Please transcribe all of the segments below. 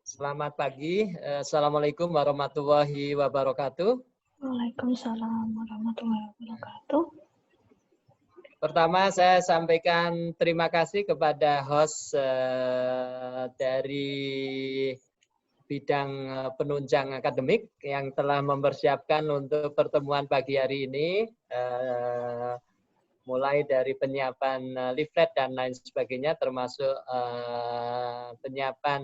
Selamat pagi. Assalamualaikum warahmatullahi wabarakatuh. Waalaikumsalam warahmatullahi wabarakatuh. Pertama, saya sampaikan terima kasih kepada host dari bidang penunjang akademik yang telah mempersiapkan untuk pertemuan pagi hari ini, mulai dari penyiapan leaflet dan lain sebagainya, termasuk penyiapan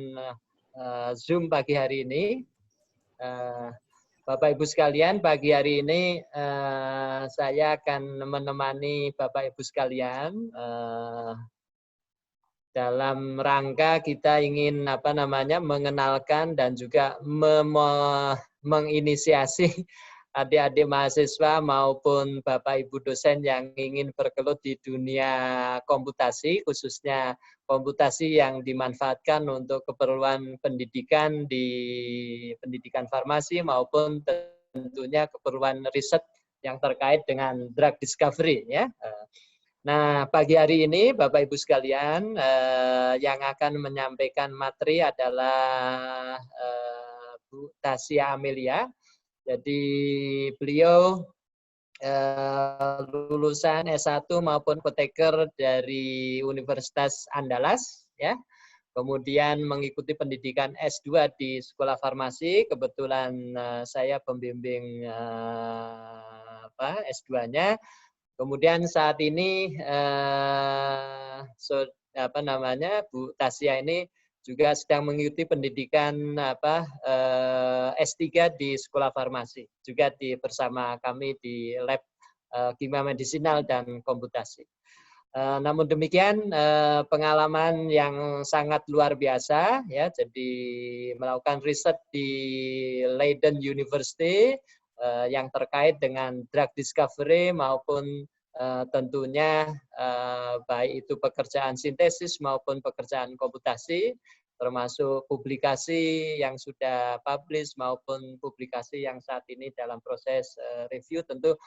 Zoom pagi hari ini. Bapak Ibu sekalian, pagi hari ini saya akan menemani Bapak Ibu sekalian dalam rangka kita ingin mengenalkan dan juga menginisiasi adik-adik mahasiswa maupun Bapak Ibu dosen yang ingin bergelut di dunia komputasi, khususnya komputasi yang dimanfaatkan untuk keperluan pendidikan di pendidikan farmasi maupun tentunya keperluan riset yang terkait dengan drug discovery, ya. Nah, pagi hari ini Bapak Ibu sekalian, yang akan menyampaikan materi adalah Bu Tasya Amelia. Jadi beliau lulusan S1 maupun apoteker dari Universitas Andalas, ya. Kemudian mengikuti pendidikan S2 di Sekolah Farmasi. Kebetulan saya pembimbing S2-nya. Kemudian saat ini Bu Tasya ini juga sedang mengikuti pendidikan S3 di Sekolah Farmasi, juga bersama kami di lab kimia medisinal dan komputasi. Namun demikian pengalaman yang sangat luar biasa, ya. Jadi melakukan riset di Leiden University yang terkait dengan drug discovery maupun tentunya baik itu pekerjaan sintesis maupun pekerjaan komputasi, termasuk publikasi yang sudah publish maupun publikasi yang saat ini dalam proses review. Tentu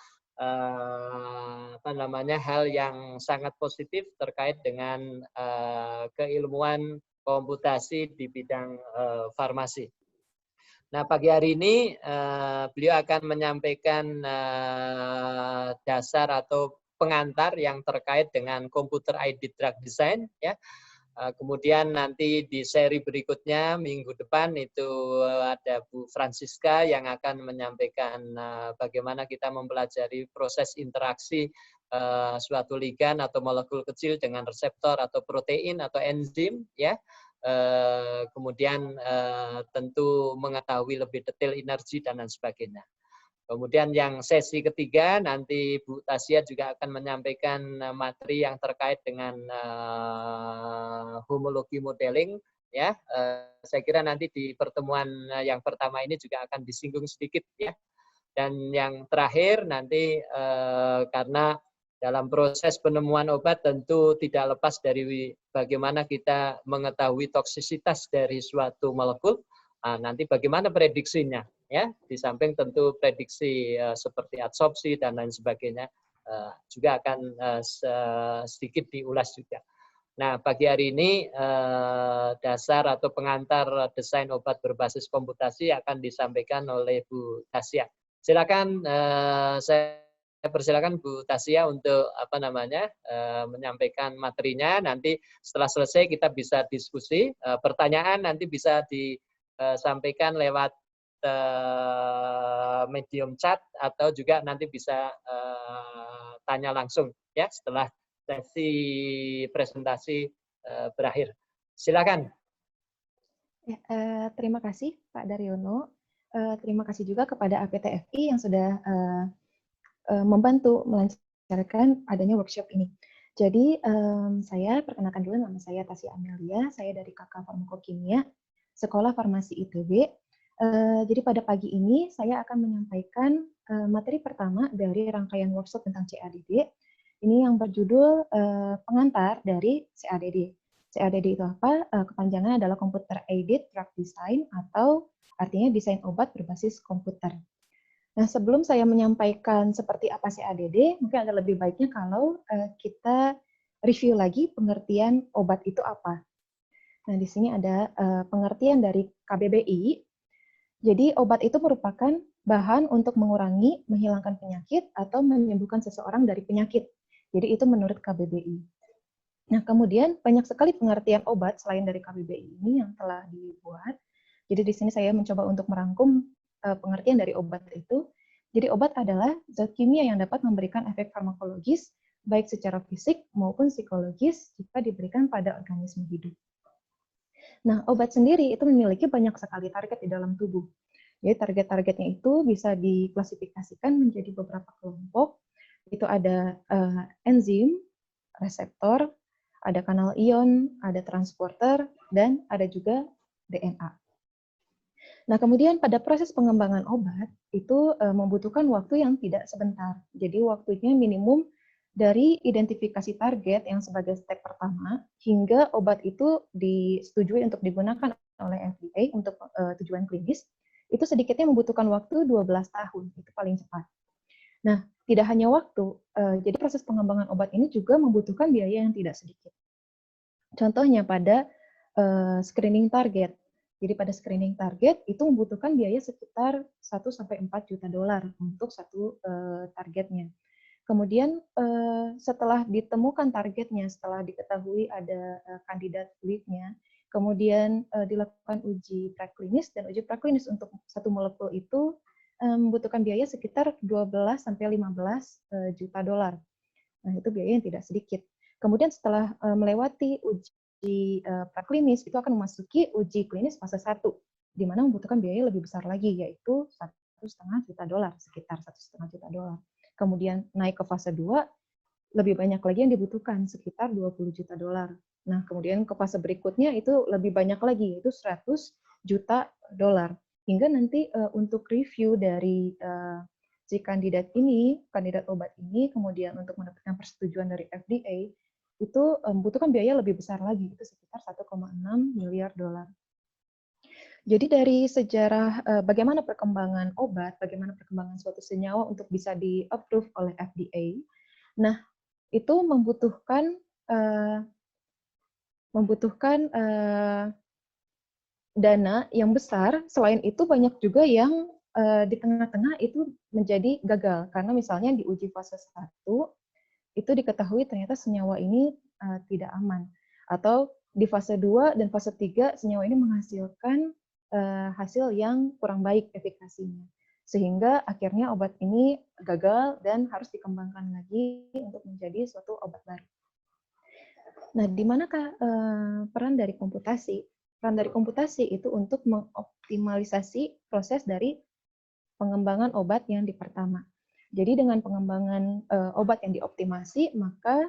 hal yang sangat positif terkait dengan keilmuan komputasi di bidang farmasi. Nah, pagi hari ini beliau akan menyampaikan dasar atau pengantar yang terkait dengan computer aided drug design, ya. Kemudian nanti di seri berikutnya minggu depan itu ada Bu Francisca yang akan menyampaikan bagaimana kita mempelajari proses interaksi suatu ligan atau molekul kecil dengan reseptor atau protein atau enzim, ya. Kemudian tentu mengetahui lebih detail energi dan lain sebagainya. Kemudian yang sesi ketiga nanti Bu Tasya juga akan menyampaikan materi yang terkait dengan homologi modeling, ya. Saya kira nanti di pertemuan yang pertama ini juga akan disinggung sedikit, ya. Dan yang terakhir nanti karena dalam proses penemuan obat tentu tidak lepas dari bagaimana kita mengetahui toksisitas dari suatu molekul. Nanti bagaimana prediksinya, ya. Di samping tentu prediksi seperti adsorpsi dan lain sebagainya juga akan sedikit diulas juga. Nah, pagi hari ini dasar atau pengantar desain obat berbasis komputasi akan disampaikan oleh Bu Tasya. Silakan saya persilakan Bu Tasya untuk menyampaikan materinya. Nanti setelah selesai kita bisa diskusi. Pertanyaan nanti bisa disampaikan lewat medium chat atau juga nanti bisa tanya langsung, ya, setelah sesi presentasi berakhir. Silakan. Ya, terima kasih Pak Daryono. Terima kasih juga kepada APTFI yang sudah membantu melancarkan adanya workshop ini. Jadi saya perkenalkan dulu, nama saya Tasya Amelia, saya dari KK Farmakokimia, Sekolah Farmasi ITB. Jadi pada pagi ini saya akan menyampaikan materi pertama dari rangkaian workshop tentang CADD. Ini yang berjudul pengantar dari CADD. CADD itu apa? Kepanjangannya adalah Computer Aided Drug Design atau artinya desain obat berbasis komputer. Nah, sebelum saya menyampaikan seperti apa CADD, mungkin ada lebih baiknya kalau kita review lagi pengertian obat itu apa. Nah, di sini ada pengertian dari KBBI. Jadi, obat itu merupakan bahan untuk mengurangi, menghilangkan penyakit, atau menyembuhkan seseorang dari penyakit. Jadi, itu menurut KBBI. Nah, kemudian banyak sekali pengertian obat selain dari KBBI ini yang telah dibuat. Jadi di sini saya mencoba untuk merangkum pengertian dari obat itu. Jadi obat adalah zat kimia yang dapat memberikan efek farmakologis baik secara fisik maupun psikologis jika diberikan pada organisme hidup. Nah, obat sendiri itu memiliki banyak sekali target di dalam tubuh. Jadi target-targetnya itu bisa diklasifikasikan menjadi beberapa kelompok. Itu ada enzim, reseptor, ada kanal ion, ada transporter, dan ada juga DNA. Nah, kemudian pada proses pengembangan obat, itu membutuhkan waktu yang tidak sebentar. Jadi waktunya minimum dari identifikasi target yang sebagai step pertama, hingga obat itu disetujui untuk digunakan oleh FDA untuk tujuan klinis, itu sedikitnya membutuhkan waktu 12 tahun, itu paling cepat. Nah, tidak hanya waktu, jadi proses pengembangan obat ini juga membutuhkan biaya yang tidak sedikit. Contohnya pada screening target. Jadi pada screening target itu membutuhkan biaya sekitar 1-4 juta dolar untuk satu targetnya. Kemudian setelah ditemukan targetnya, setelah diketahui ada kandidat lead-nya, kemudian dilakukan uji preklinis, dan uji preklinis untuk satu molekul itu membutuhkan biaya sekitar 12-15 juta dolar. Nah, itu biaya yang tidak sedikit. Kemudian setelah melewati uji praklinis, itu akan memasuki uji klinis fase 1, di mana membutuhkan biaya lebih besar lagi, yaitu 1,5 juta dolar, sekitar 1,5 juta dolar. Kemudian naik ke fase 2, lebih banyak lagi yang dibutuhkan, sekitar 20 juta dolar. Nah, kemudian ke fase berikutnya itu lebih banyak lagi, yaitu 100 juta dolar. Hingga nanti untuk review dari si kandidat obat ini, kemudian untuk mendapatkan persetujuan dari FDA, itu membutuhkan biaya lebih besar lagi, itu sekitar 1,6 miliar dolar. Jadi dari sejarah bagaimana perkembangan obat, bagaimana perkembangan suatu senyawa untuk bisa di-approve oleh FDA, nah itu membutuhkan dana yang besar. Selain itu banyak juga yang di tengah-tengah itu menjadi gagal, karena misalnya di uji fase 1 itu diketahui ternyata senyawa ini tidak aman, atau di fase 2 dan fase 3 senyawa ini menghasilkan hasil yang kurang baik efikasinya, sehingga akhirnya obat ini gagal dan harus dikembangkan lagi untuk menjadi suatu obat baru. Nah, di manakah peran dari komputasi? Peran dari komputasi itu untuk mengoptimalisasi proses dari pengembangan obat yang di pertama. Jadi dengan pengembangan obat yang dioptimasi, maka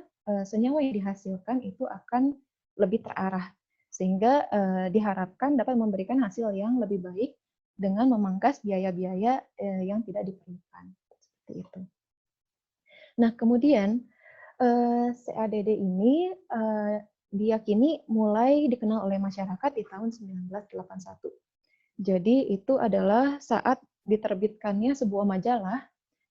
senyawa yang dihasilkan itu akan lebih terarah, sehingga diharapkan dapat memberikan hasil yang lebih baik dengan memangkas biaya-biaya yang tidak diperlukan. Seperti itu. Nah, kemudian CADD ini diyakini mulai dikenal oleh masyarakat di tahun 1981. Jadi itu adalah saat diterbitkannya sebuah majalah.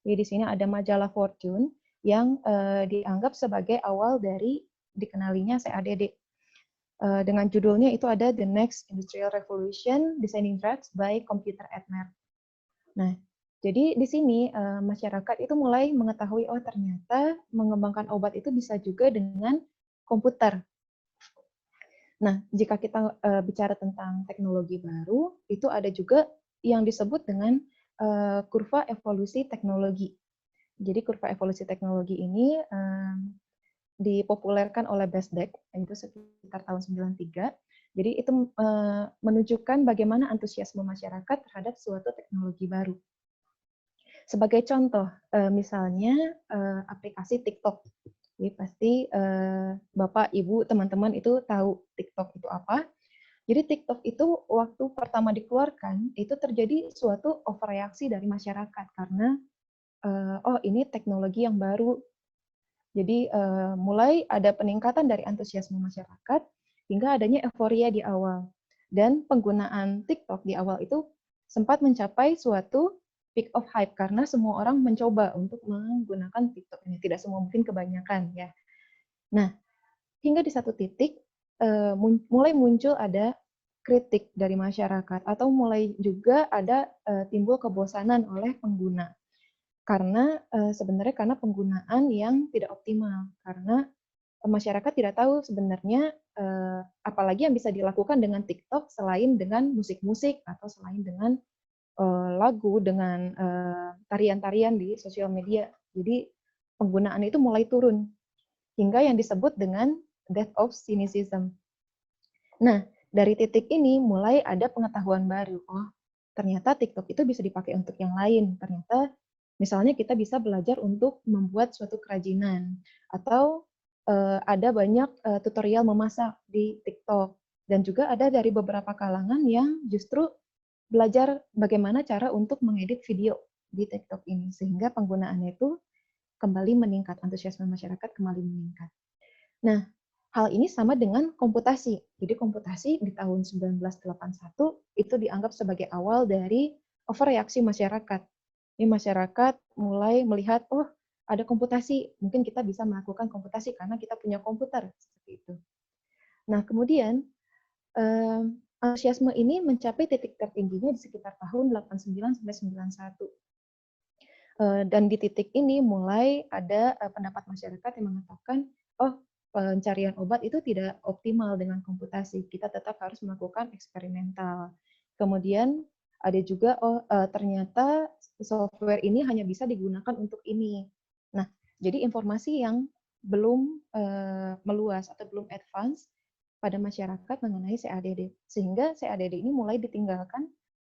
Jadi di sini ada majalah Fortune yang dianggap sebagai awal dari dikenalinya CADD. Dengan judulnya itu ada The Next Industrial Revolution, Designing Drugs by Computer at Merck. Nah, jadi di sini masyarakat itu mulai mengetahui, oh ternyata mengembangkan obat itu bisa juga dengan komputer. Nah, jika kita bicara tentang teknologi baru, itu ada juga yang disebut dengan kurva evolusi teknologi. Jadi kurva evolusi teknologi ini dipopulerkan oleh Bezdek, itu sekitar tahun 93. Jadi itu menunjukkan bagaimana antusiasme masyarakat terhadap suatu teknologi baru. Sebagai contoh, misalnya aplikasi TikTok. Jadi pasti Bapak, Ibu, teman-teman itu tahu TikTok itu apa. Jadi TikTok itu waktu pertama dikeluarkan, itu terjadi suatu overreaksi dari masyarakat karena oh ini teknologi yang baru. Jadi mulai ada peningkatan dari antusiasme masyarakat hingga adanya euforia di awal. Dan penggunaan TikTok di awal itu sempat mencapai suatu peak of hype karena semua orang mencoba untuk menggunakan TikTok ini. Tidak semua, mungkin kebanyakan ya. Nah, hingga di satu titik mulai muncul ada kritik dari masyarakat atau mulai juga ada timbul kebosanan oleh pengguna karena sebenarnya karena penggunaan yang tidak optimal karena masyarakat tidak tahu sebenarnya apalagi yang bisa dilakukan dengan TikTok selain dengan musik-musik atau selain dengan lagu dengan tarian-tarian di sosial media. Jadi penggunaan itu mulai turun hingga yang disebut dengan death of cynicism. Nah, dari titik ini mulai ada pengetahuan baru. Oh, ternyata TikTok itu bisa dipakai untuk yang lain. Ternyata misalnya kita bisa belajar untuk membuat suatu kerajinan atau ada banyak tutorial memasak di TikTok dan juga ada dari beberapa kalangan yang justru belajar bagaimana cara untuk mengedit video di TikTok ini sehingga penggunaannya itu kembali meningkat, antusiasme masyarakat kembali meningkat. Nah, hal ini sama dengan komputasi. Jadi komputasi di tahun 1981 itu dianggap sebagai awal dari overreaksi masyarakat. Ini masyarakat mulai melihat, oh ada komputasi, mungkin kita bisa melakukan komputasi karena kita punya komputer seperti itu. Nah, kemudian antusiasme ini mencapai titik tertingginya di sekitar tahun 89 sampai 91. Dan di titik ini mulai ada pendapat masyarakat yang mengatakan, oh pencarian obat itu tidak optimal dengan komputasi, kita tetap harus melakukan eksperimental. Kemudian ada juga, oh ternyata software ini hanya bisa digunakan untuk ini. Nah, jadi informasi yang belum meluas atau belum advance pada masyarakat mengenai CADD. Sehingga CADD ini mulai ditinggalkan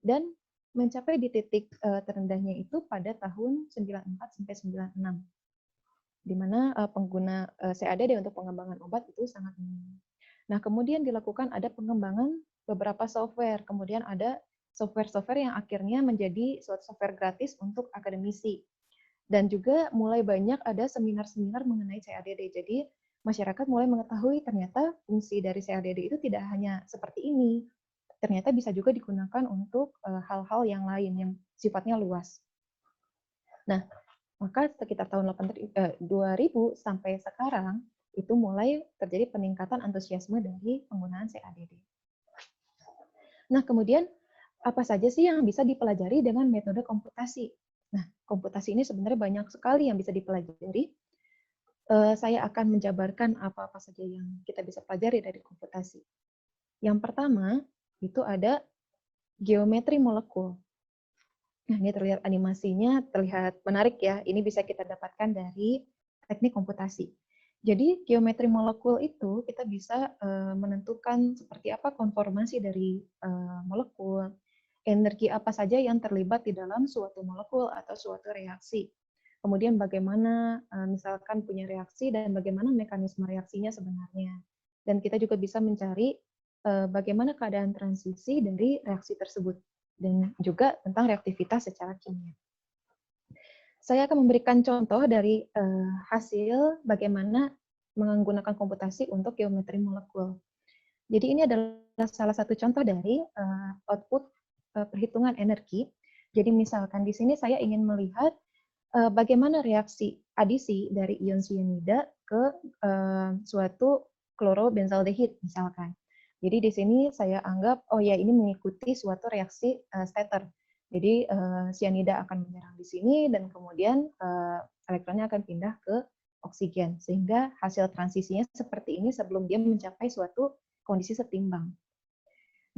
dan mencapai di titik terendahnya itu pada tahun 94 sampai 96. Di mana pengguna CADD untuk pengembangan obat itu sangat minim. Nah, kemudian dilakukan ada pengembangan beberapa software, kemudian ada software-software yang akhirnya menjadi suatu software gratis untuk akademisi. Dan juga mulai banyak ada seminar-seminar mengenai CADD. Jadi masyarakat mulai mengetahui ternyata fungsi dari CADD itu tidak hanya seperti ini, ternyata bisa juga digunakan untuk hal-hal yang lain yang sifatnya luas. Nah, maka sekitar tahun 2000 sampai sekarang itu mulai terjadi peningkatan antusiasme dari penggunaan CADD. Nah, kemudian apa saja sih yang bisa dipelajari dengan metode komputasi? Nah, komputasi ini sebenarnya banyak sekali yang bisa dipelajari. Saya akan menjabarkan apa-apa saja yang kita bisa pelajari dari komputasi. Yang pertama, itu ada geometri molekul. Nah, ini terlihat animasinya, terlihat menarik ya. Ini bisa kita dapatkan dari teknik komputasi. Jadi, geometri molekul itu kita bisa menentukan seperti apa konformasi dari molekul, energi apa saja yang terlibat di dalam suatu molekul atau suatu reaksi. Kemudian bagaimana misalkan punya reaksi dan bagaimana mekanisme reaksinya sebenarnya. Dan kita juga bisa mencari bagaimana keadaan transisi dari reaksi tersebut dan juga tentang reaktivitas secara kimia. Saya akan memberikan contoh dari hasil bagaimana menggunakan komputasi untuk geometri molekul. Jadi ini adalah salah satu contoh dari output perhitungan energi. Jadi misalkan di sini saya ingin melihat bagaimana reaksi adisi dari ion cyanida ke suatu klorobenzaldehid misalkan. Jadi di sini saya anggap oh ya ini mengikuti suatu reaksi Stater. Jadi cyanida akan menyerang di sini dan kemudian elektronnya akan pindah ke oksigen sehingga hasil transisinya seperti ini sebelum dia mencapai suatu kondisi setimbang.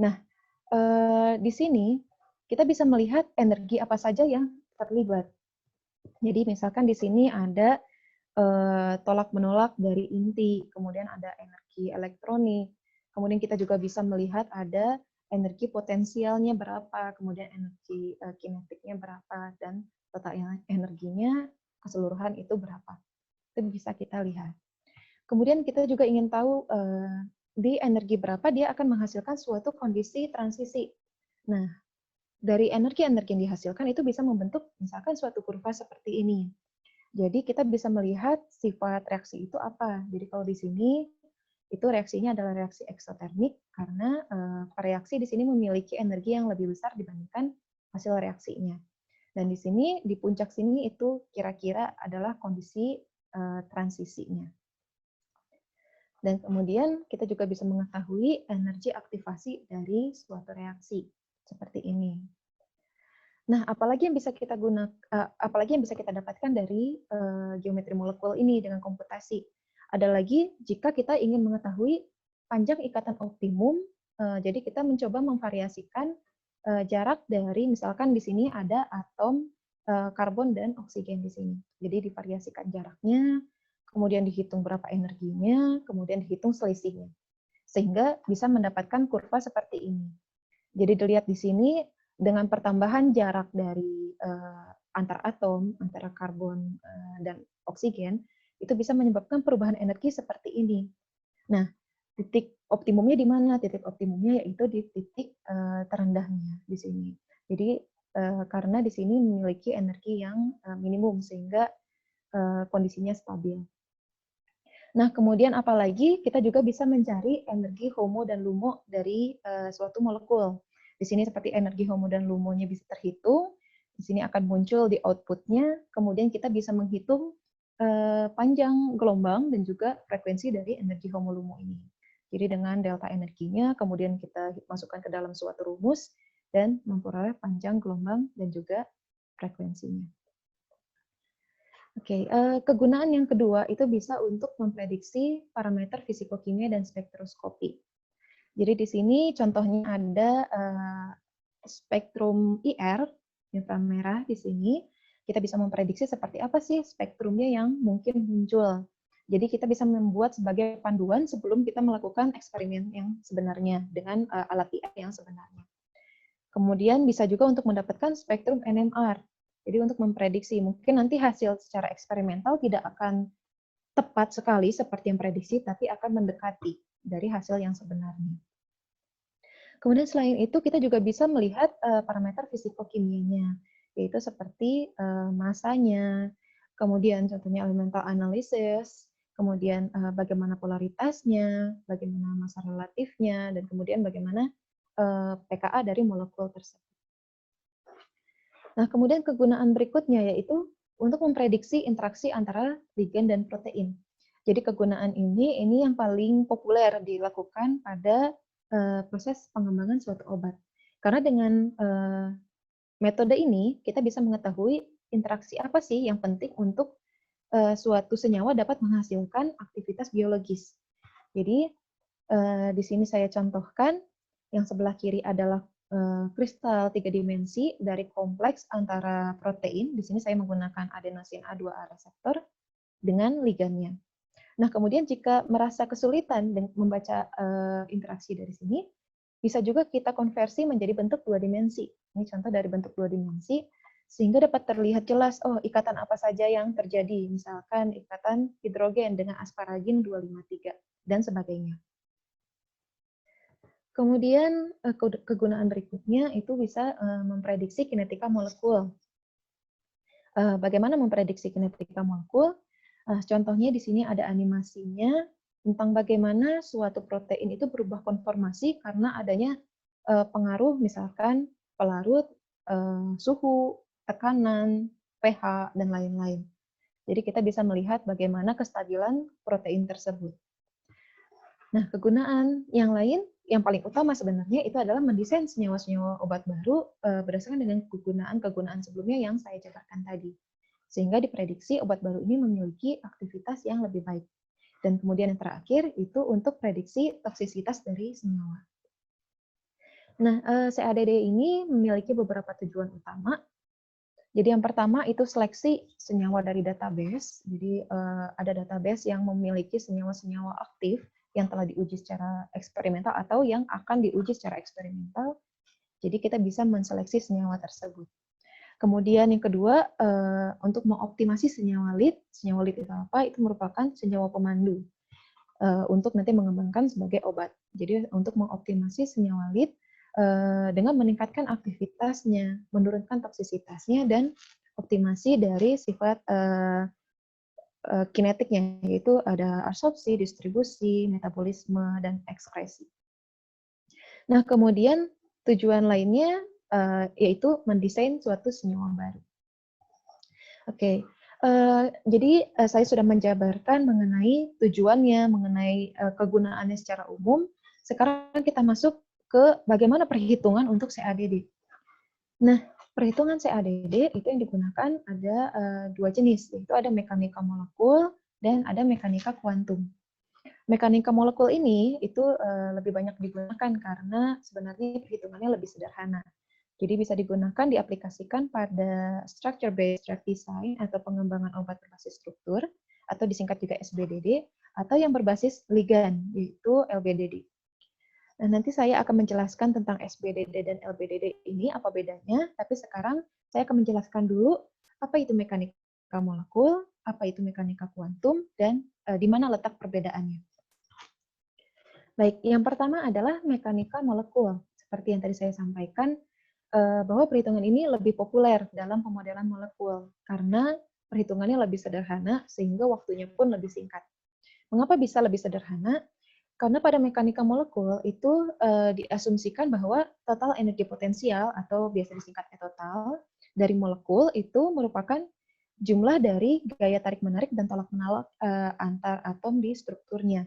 Nah, di sini kita bisa melihat energi apa saja yang terlibat. Jadi misalkan di sini ada tolak-menolak dari inti, kemudian ada energi elektronik, kemudian kita juga bisa melihat ada energi potensialnya berapa, kemudian energi kinetiknya berapa, dan total energinya keseluruhan itu berapa. Itu bisa kita lihat. Kemudian kita juga ingin tahu di energi berapa dia akan menghasilkan suatu kondisi transisi. Nah, dari energi-energi yang dihasilkan itu bisa membentuk misalkan suatu kurva seperti ini. Jadi kita bisa melihat sifat reaksi itu apa. Jadi kalau di sini itu reaksinya adalah reaksi eksotermik karena reaksi di sini memiliki energi yang lebih besar dibandingkan hasil reaksinya. Dan di sini di puncak sini itu kira-kira adalah kondisi transisinya. Dan kemudian kita juga bisa mengetahui energi aktivasi dari suatu reaksi seperti ini. Nah, apalagi yang bisa kita dapatkan dari geometri molekul ini dengan komputasi. Ada lagi jika kita ingin mengetahui panjang ikatan optimum, jadi kita mencoba memvariasikan jarak dari, misalkan di sini ada atom karbon dan oksigen di sini. Jadi divariasikan jaraknya, kemudian dihitung berapa energinya, kemudian dihitung selisihnya. Sehingga bisa mendapatkan kurva seperti ini. Jadi dilihat di sini dengan pertambahan jarak dari antar atom, antara karbon dan oksigen, itu bisa menyebabkan perubahan energi seperti ini. Nah, titik optimumnya di mana? Titik optimumnya yaitu di titik terendahnya di sini. Jadi karena di sini memiliki energi yang minimum sehingga kondisinya stabil. Nah, kemudian apalagi kita juga bisa mencari energi HOMO dan LUMO dari suatu molekul. Di sini seperti energi HOMO dan LUMO-nya bisa terhitung, di sini akan muncul di output-nya, kemudian kita bisa menghitung panjang gelombang dan juga frekuensi dari energi HOMO LUMO ini. Jadi dengan delta energinya, kemudian kita masukkan ke dalam suatu rumus, dan memperoleh panjang gelombang dan juga frekuensinya. Oke, kegunaan yang kedua itu bisa untuk memprediksi parameter fisikokimia dan spektroskopi. Jadi di sini contohnya ada spektrum IR, inframerah di sini. Kita bisa memprediksi seperti apa sih spektrumnya yang mungkin muncul. Jadi kita bisa membuat sebagai panduan sebelum kita melakukan eksperimen yang sebenarnya dengan alat IR yang sebenarnya. Kemudian bisa juga untuk mendapatkan spektrum NMR. Jadi untuk memprediksi, mungkin nanti hasil secara eksperimental tidak akan tepat sekali seperti yang prediksi, tapi akan mendekati dari hasil yang sebenarnya. Kemudian selain itu, kita juga bisa melihat parameter fisikokimianya, yaitu seperti masanya, kemudian contohnya elemental analysis, kemudian bagaimana polaritasnya, bagaimana massa relatifnya, dan kemudian bagaimana pKa dari molekul tersebut. Nah, kemudian kegunaan berikutnya yaitu untuk memprediksi interaksi antara ligan dan protein. Jadi kegunaan ini yang paling populer dilakukan pada proses pengembangan suatu obat. Karena dengan metode ini kita bisa mengetahui interaksi apa sih yang penting untuk suatu senyawa dapat menghasilkan aktivitas biologis. Jadi di sini saya contohkan yang sebelah kiri adalah kristal 3 dimensi dari kompleks antara protein. Di sini saya menggunakan adenosin A2A reseptor dengan ligannya. Nah, kemudian jika merasa kesulitan membaca interaksi dari sini, bisa juga kita konversi menjadi bentuk 2 dimensi. Ini contoh dari bentuk 2 dimensi, sehingga dapat terlihat jelas, oh ikatan apa saja yang terjadi. Misalkan ikatan hidrogen dengan asparagin 253, dan sebagainya. Kemudian kegunaan berikutnya itu bisa memprediksi kinetika molekul. Bagaimana memprediksi kinetika molekul? Contohnya di sini ada animasinya tentang bagaimana suatu protein itu berubah konformasi karena adanya pengaruh misalkan pelarut, suhu, tekanan, pH, dan lain-lain. Jadi kita bisa melihat bagaimana kestabilan protein tersebut. Nah, kegunaan yang lain, yang paling utama sebenarnya itu adalah mendesain senyawa-senyawa obat baru berdasarkan dengan kegunaan-kegunaan sebelumnya yang saya jabarkan tadi. Sehingga diprediksi obat baru ini memiliki aktivitas yang lebih baik. Dan kemudian yang terakhir itu untuk prediksi toksisitas dari senyawa. Nah, CADD ini memiliki beberapa tujuan utama. Jadi yang pertama itu seleksi senyawa dari database. Jadi ada database yang memiliki senyawa-senyawa aktif yang telah diuji secara eksperimental atau yang akan diuji secara eksperimental. Jadi kita bisa menseleksi senyawa tersebut. Kemudian yang kedua, untuk mengoptimasi senyawa lead. Senyawa lead itu apa? Itu merupakan senyawa pemandu untuk nanti mengembangkan sebagai obat. Jadi untuk mengoptimasi senyawa lead dengan meningkatkan aktivitasnya, menurunkan toksisitasnya, dan optimasi dari sifat kinetiknya, yaitu ada absorpsi, distribusi, metabolisme, dan ekskresi. Nah, kemudian tujuan lainnya yaitu mendesain suatu senyawa baru. Oke, Jadi saya sudah menjabarkan mengenai tujuannya, mengenai kegunaannya secara umum. Sekarang kita masuk ke bagaimana perhitungan untuk CADD. Nah, perhitungan CADD itu yang digunakan ada dua jenis, yaitu ada mekanika molekul dan ada mekanika kuantum. Mekanika molekul ini itu lebih banyak digunakan karena sebenarnya perhitungannya lebih sederhana. Jadi bisa digunakan diaplikasikan pada structure based drug design atau pengembangan obat berbasis struktur atau disingkat juga SBDD atau yang berbasis ligan yaitu LBDD. Nah, nanti saya akan menjelaskan tentang SBDD dan LBDD ini apa bedanya, tapi sekarang saya akan menjelaskan dulu apa itu mekanika molekul, apa itu mekanika kuantum, dan di mana letak perbedaannya. Baik, yang pertama adalah mekanika molekul. Seperti yang tadi saya sampaikan, bahwa perhitungan ini lebih populer dalam pemodelan molekul karena perhitungannya lebih sederhana sehingga waktunya pun lebih singkat. Mengapa bisa lebih sederhana? Karena pada mekanika molekul itu diasumsikan bahwa total energi potensial atau biasa disingkat E total dari molekul itu merupakan jumlah dari gaya tarik-menarik dan tolak-menolak antar atom di strukturnya.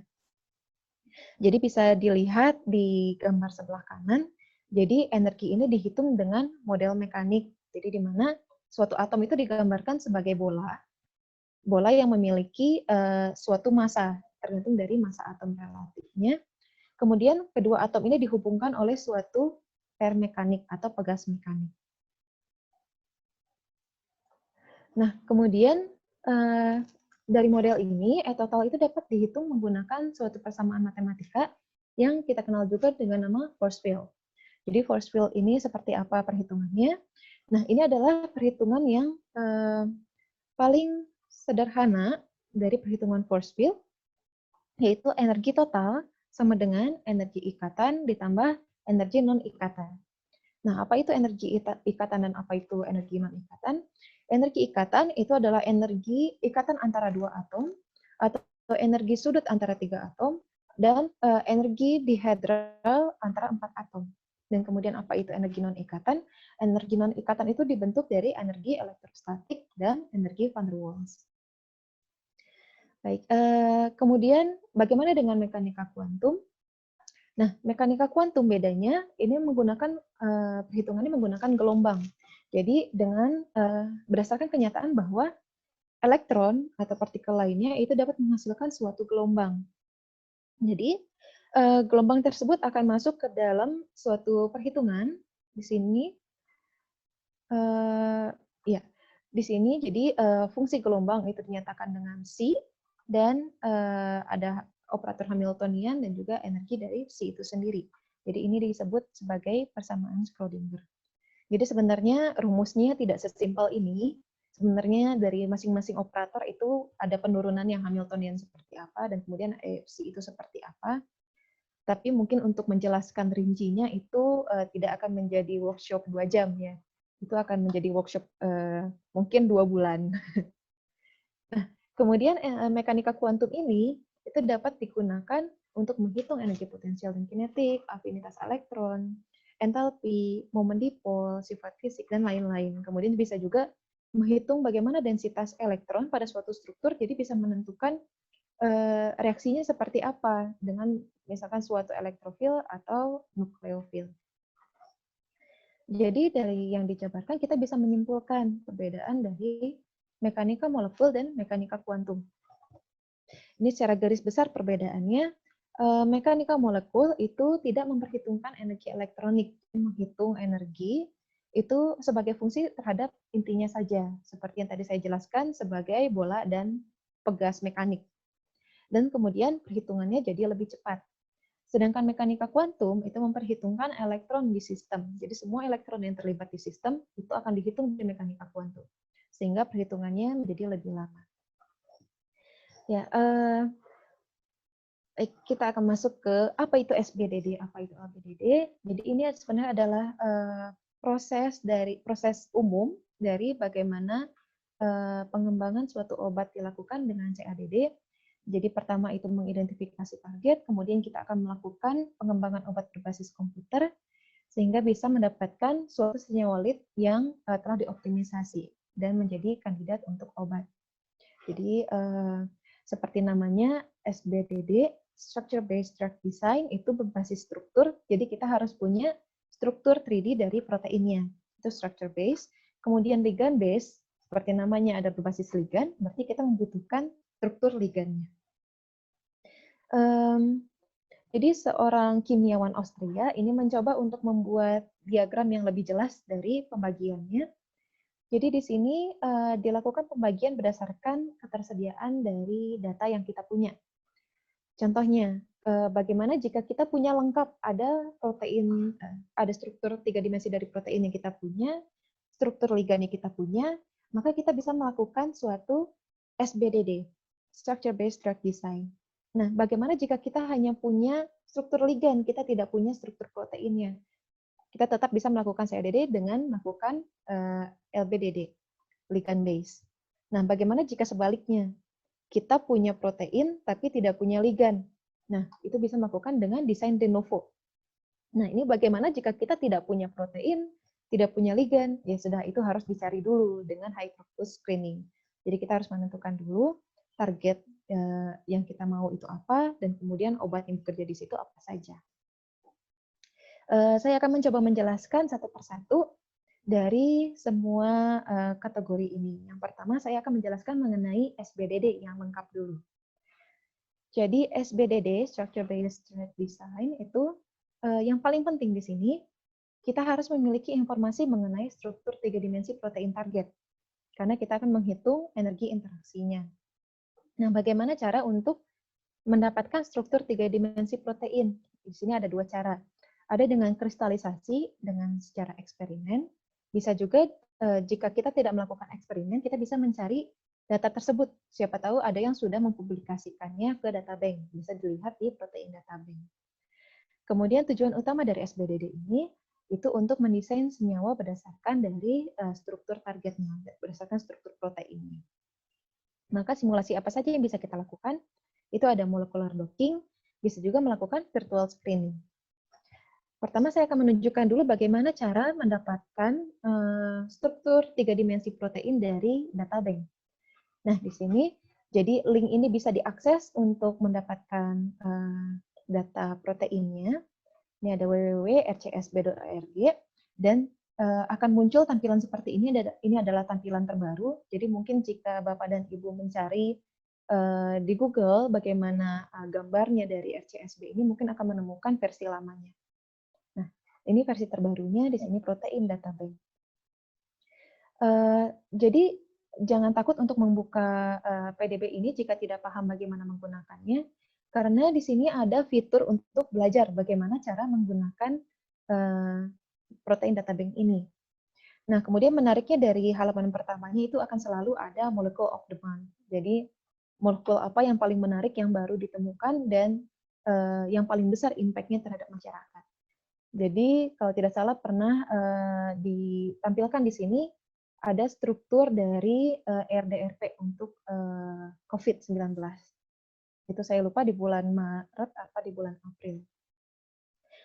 Jadi bisa dilihat di gambar sebelah kanan, jadi energi ini dihitung dengan model mekanik. Jadi di mana suatu atom itu digambarkan sebagai bola yang memiliki suatu massa, tergantung dari massa atom relatifnya. Kemudian kedua atom ini dihubungkan oleh suatu pair mekanik atau pegas mekanik. Nah, kemudian dari model ini, E total itu dapat dihitung menggunakan suatu persamaan matematika yang kita kenal juga dengan nama force field. Jadi force field ini seperti apa perhitungannya? Nah, ini adalah perhitungan yang paling sederhana dari perhitungan force field, yaitu energi total sama dengan energi ikatan ditambah energi non-ikatan. Nah, apa itu energi ikatan dan apa itu energi non-ikatan? Energi ikatan itu adalah energi ikatan antara dua atom, atau energi sudut antara tiga atom, dan energi dihedral antara empat atom. Dan kemudian apa itu energi non-ikatan? Energi non-ikatan itu dibentuk dari energi elektrostatik dan energi van der Waals. Baik, kemudian bagaimana dengan mekanika kuantum? Nah, mekanika kuantum bedanya ini menggunakan perhitungannya menggunakan gelombang. Jadi dengan berdasarkan kenyataan bahwa elektron atau partikel lainnya itu dapat menghasilkan suatu gelombang. Jadi gelombang tersebut akan masuk ke dalam suatu perhitungan di sini. Ya, di sini jadi fungsi gelombang itu dinyatakan dengan C dan ada operator Hamiltonian dan juga energi dari C itu sendiri. Jadi ini disebut sebagai persamaan Schrödinger. Jadi sebenarnya rumusnya tidak sesimpel ini. Sebenarnya dari masing-masing operator itu ada penurunan yang Hamiltonian seperti apa dan kemudian C itu seperti apa. Tapi mungkin untuk menjelaskan rincinya itu tidak akan menjadi workshop 2 jam ya. Itu akan menjadi workshop mungkin 2 bulan. Nah, kemudian mekanika kuantum ini itu dapat digunakan untuk menghitung energi potensial dan kinetik, afinitas elektron, entalpi, momen dipol, sifat fisik, dan lain-lain. Kemudian bisa juga menghitung bagaimana densitas elektron pada suatu struktur, jadi bisa menentukan reaksinya seperti apa dengan misalkan suatu elektrofil atau nukleofil. Jadi dari yang dijabarkan kita bisa menyimpulkan perbedaan dari mekanika molekul dan mekanika kuantum. Ini secara garis besar perbedaannya. Mekanika molekul itu tidak memperhitungkan energi elektronik, menghitung energi itu sebagai fungsi terhadap intinya saja, seperti yang tadi saya jelaskan sebagai bola dan pegas mekanik. Dan kemudian perhitungannya jadi lebih cepat. Sedangkan mekanika kuantum itu memperhitungkan elektron di sistem. Jadi semua elektron yang terlibat di sistem itu akan dihitung di mekanika kuantum. Sehingga perhitungannya menjadi lebih lama. Ya, kita akan masuk ke apa itu SBDD, apa itu LBDD. Jadi ini sebenarnya adalah proses umum dari bagaimana pengembangan suatu obat dilakukan dengan CADD. Jadi pertama itu mengidentifikasi target, kemudian kita akan melakukan pengembangan obat berbasis komputer sehingga bisa mendapatkan suatu senyawa lead yang telah dioptimisasi dan menjadi kandidat untuk obat. Jadi seperti namanya SBDD, Structure Based Drug Design, itu berbasis struktur. Jadi kita harus punya struktur 3D dari proteinnya. Itu structure based. Kemudian ligand based, seperti namanya ada berbasis ligand, berarti kita membutuhkan struktur ligandnya. Jadi seorang kimiawan Austria ini mencoba untuk membuat diagram yang lebih jelas dari pembagiannya. Jadi di sini dilakukan pembagian berdasarkan ketersediaan dari data yang kita punya. Contohnya, bagaimana jika kita punya lengkap ada protein, ada struktur 3 dimensi dari protein yang kita punya, struktur ligand yang kita punya, maka kita bisa melakukan suatu SBDD, Structure Based Drug Design. Nah, bagaimana jika kita hanya punya struktur ligand, kita tidak punya struktur proteinnya? Kita tetap bisa melakukan CDD dengan melakukan LBDD, ligand base. Nah, bagaimana jika sebaliknya? Kita punya protein tapi tidak punya ligand. Nah, itu bisa melakukan dengan desain de novo. Nah, ini bagaimana jika kita tidak punya protein, tidak punya ligand? Ya sudah, itu harus dicari dulu dengan high throughput screening. Jadi kita harus menentukan dulu target yang kita mau itu apa, dan kemudian obat yang bekerja di situ apa saja. Saya akan mencoba menjelaskan satu persatu dari semua kategori ini. Yang pertama, saya akan menjelaskan mengenai SBDD yang lengkap dulu. Jadi SBDD, Structure Based Drug Design, itu yang paling penting di sini, kita harus memiliki informasi mengenai struktur 3 dimensi protein target. Karena kita akan menghitung energi interaksinya. Nah, bagaimana cara untuk mendapatkan struktur 3 dimensi protein? Di sini ada dua cara. Ada dengan kristalisasi, dengan secara eksperimen. Bisa juga jika kita tidak melakukan eksperimen, kita bisa mencari data tersebut. Siapa tahu ada yang sudah mempublikasikannya ke databank. Bisa dilihat di protein databank. Kemudian tujuan utama dari SBDD ini itu untuk mendesain senyawa berdasarkan dari struktur targetnya, berdasarkan struktur proteinnya. Maka simulasi apa saja yang bisa kita lakukan? Itu ada molecular docking, bisa juga melakukan virtual screening. Pertama, saya akan menunjukkan dulu bagaimana cara mendapatkan struktur 3 dimensi protein dari databank. Nah, di sini, jadi link ini bisa diakses untuk mendapatkan data proteinnya. Ini ada www.rcsb.org, dan akan muncul tampilan seperti ini. Ini adalah tampilan terbaru, jadi mungkin jika Bapak dan Ibu mencari di Google bagaimana gambarnya dari RCSB ini, mungkin akan menemukan versi lamanya. Nah, ini versi terbarunya, di sini protein databank. Jadi jangan takut untuk membuka PDB ini jika tidak paham bagaimana menggunakannya, karena di sini ada fitur untuk belajar bagaimana cara menggunakan protein databank ini. Nah, kemudian menariknya dari halaman pertamanya itu akan selalu ada molecule of the month. Jadi molekul apa yang paling menarik yang baru ditemukan dan yang paling besar impact-nya terhadap masyarakat. Jadi kalau tidak salah pernah ditampilkan di sini ada struktur dari RDRP untuk COVID-19. Itu saya lupa di bulan Maret apa di bulan April.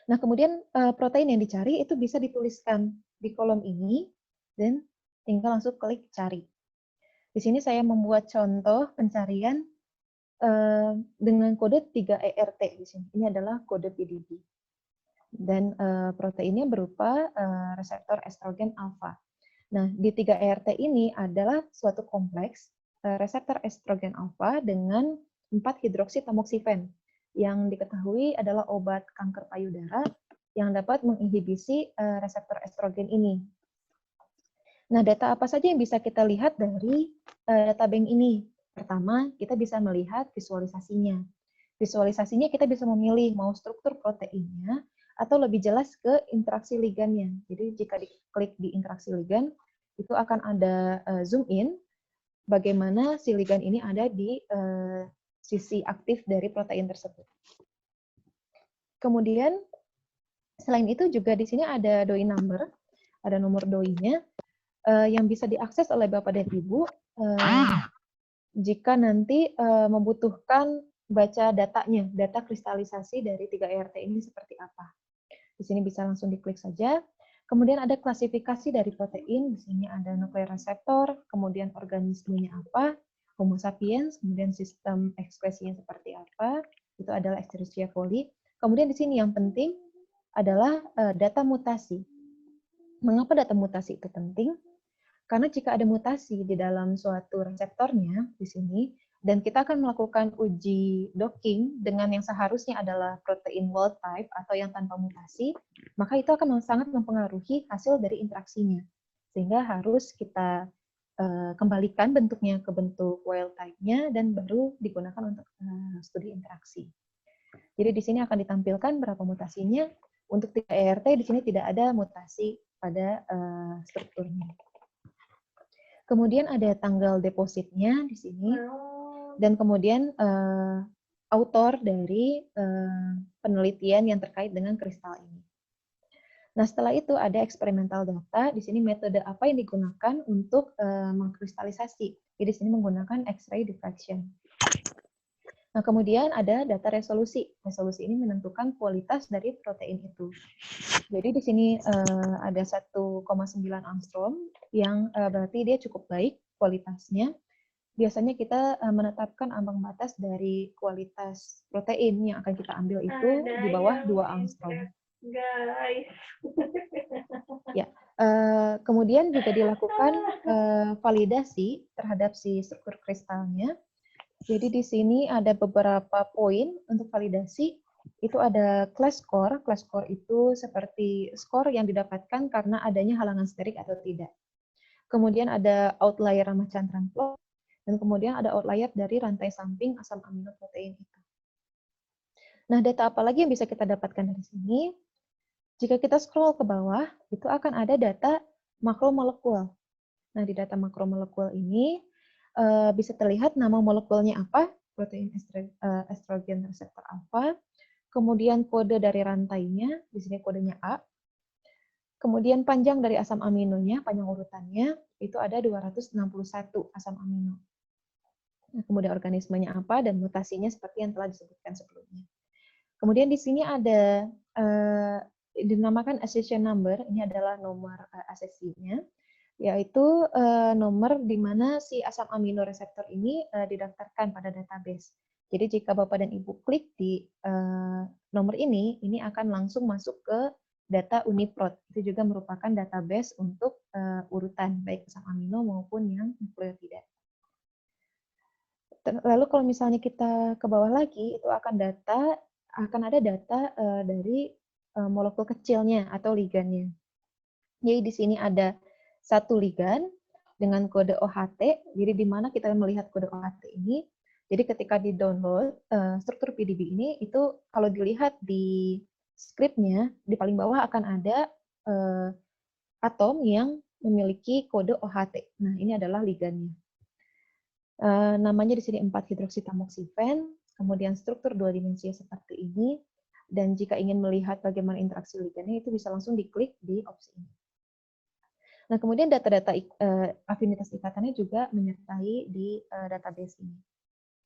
Nah, kemudian protein yang dicari itu bisa dituliskan di kolom ini dan tinggal langsung klik cari. Di sini saya membuat contoh pencarian dengan kode 3ERT di sini. Ini adalah kode PDB. Dan proteinnya berupa reseptor estrogen alfa. Nah, di 3ERT ini adalah suatu kompleks reseptor estrogen alfa dengan 4-hidroksitamoxifen yang diketahui adalah obat kanker payudara yang dapat menginhibisi reseptor estrogen ini. Nah, data apa saja yang bisa kita lihat dari databank ini? Pertama, kita bisa melihat visualisasinya. Visualisasinya kita bisa memilih mau struktur proteinnya atau lebih jelas ke interaksi ligandnya. Jadi jika diklik di interaksi ligand, itu akan ada zoom in, bagaimana si ligand ini ada di sisi aktif dari protein tersebut. Kemudian, selain itu juga di sini ada doi number, ada nomor doi-nya, yang bisa diakses oleh Bapak dan Ibu jika nanti membutuhkan baca datanya, data kristalisasi dari 3ERT ini seperti apa. Di sini bisa langsung diklik saja. Kemudian ada klasifikasi dari protein, di sini ada nuklear reseptor, kemudian organismenya apa, Homo sapiens, kemudian sistem ekspresinya seperti apa, itu adalah Escherichia coli. Kemudian di sini yang penting adalah data mutasi. Mengapa data mutasi itu penting? Karena jika ada mutasi di dalam suatu reseptornya di sini, dan kita akan melakukan uji docking dengan yang seharusnya adalah protein wild type atau yang tanpa mutasi, maka itu akan sangat mempengaruhi hasil dari interaksinya. Sehingga harus kita kembalikan bentuknya ke bentuk wild type-nya dan baru digunakan untuk studi interaksi. Jadi di sini akan ditampilkan berapa mutasinya. Untuk 3ERT di sini tidak ada mutasi pada strukturnya. Kemudian ada tanggal depositnya di sini, dan kemudian autor dari penelitian yang terkait dengan kristal ini. Nah, setelah itu ada eksperimental data. Di sini metode apa yang digunakan untuk mengkristalisasi. Jadi di sini menggunakan X-ray diffraction. Nah, kemudian ada data resolusi. Resolusi ini menentukan kualitas dari protein itu. Jadi di sini ada 1,9 angstrom yang berarti dia cukup baik kualitasnya. Biasanya kita menetapkan ambang batas dari kualitas protein yang akan kita ambil itu di bawah 2 angstrom. Guys. Ya, kemudian juga dilakukan validasi terhadap si struktur kristalnya. Jadi di sini ada beberapa poin untuk validasi. Itu ada class score. Class score itu seperti skor yang didapatkan karena adanya halangan sterik atau tidak. Kemudian ada outlier Ramachandran plot, dan kemudian ada outlier dari rantai samping asam amino protein itu. Nah, data apa lagi yang bisa kita dapatkan dari sini? Jika kita scroll ke bawah, itu akan ada data makromolekul. Nah, di data makromolekul ini bisa terlihat nama molekulnya apa, protein estrogen reseptor alfa, kemudian kode dari rantainya, di sini kodenya A, kemudian panjang dari asam aminonya, panjang urutannya, itu ada 261 asam amino. Nah, kemudian organismenya apa, dan mutasinya seperti yang telah disebutkan sebelumnya. Kemudian di sini ada dinamakan accession number, ini adalah nomor asesinya, yaitu nomor di mana si asam amino reseptor ini didaftarkan pada database. Jadi jika Bapak dan Ibu klik di nomor ini akan langsung masuk ke data UniProt. Itu juga merupakan database untuk urutan, baik asam amino maupun yang nukleotida. Lalu kalau misalnya kita ke bawah lagi, itu akan ada data dari molekul kecilnya atau ligannya. Jadi di sini ada satu ligan dengan kode OHT. Jadi di mana kita melihat kode OHT ini. Jadi ketika di-download struktur PDB ini, itu kalau dilihat di script-nya, di paling bawah akan ada atom yang memiliki kode OHT. Nah, ini adalah ligannya. Namanya di sini 4-hidroksitamoxifen, kemudian struktur 2 dimensi seperti ini. Dan jika ingin melihat bagaimana interaksi ligannya, itu bisa langsung diklik di opsi ini. Nah, kemudian data-data afinitas ikatannya juga menyertai di database ini.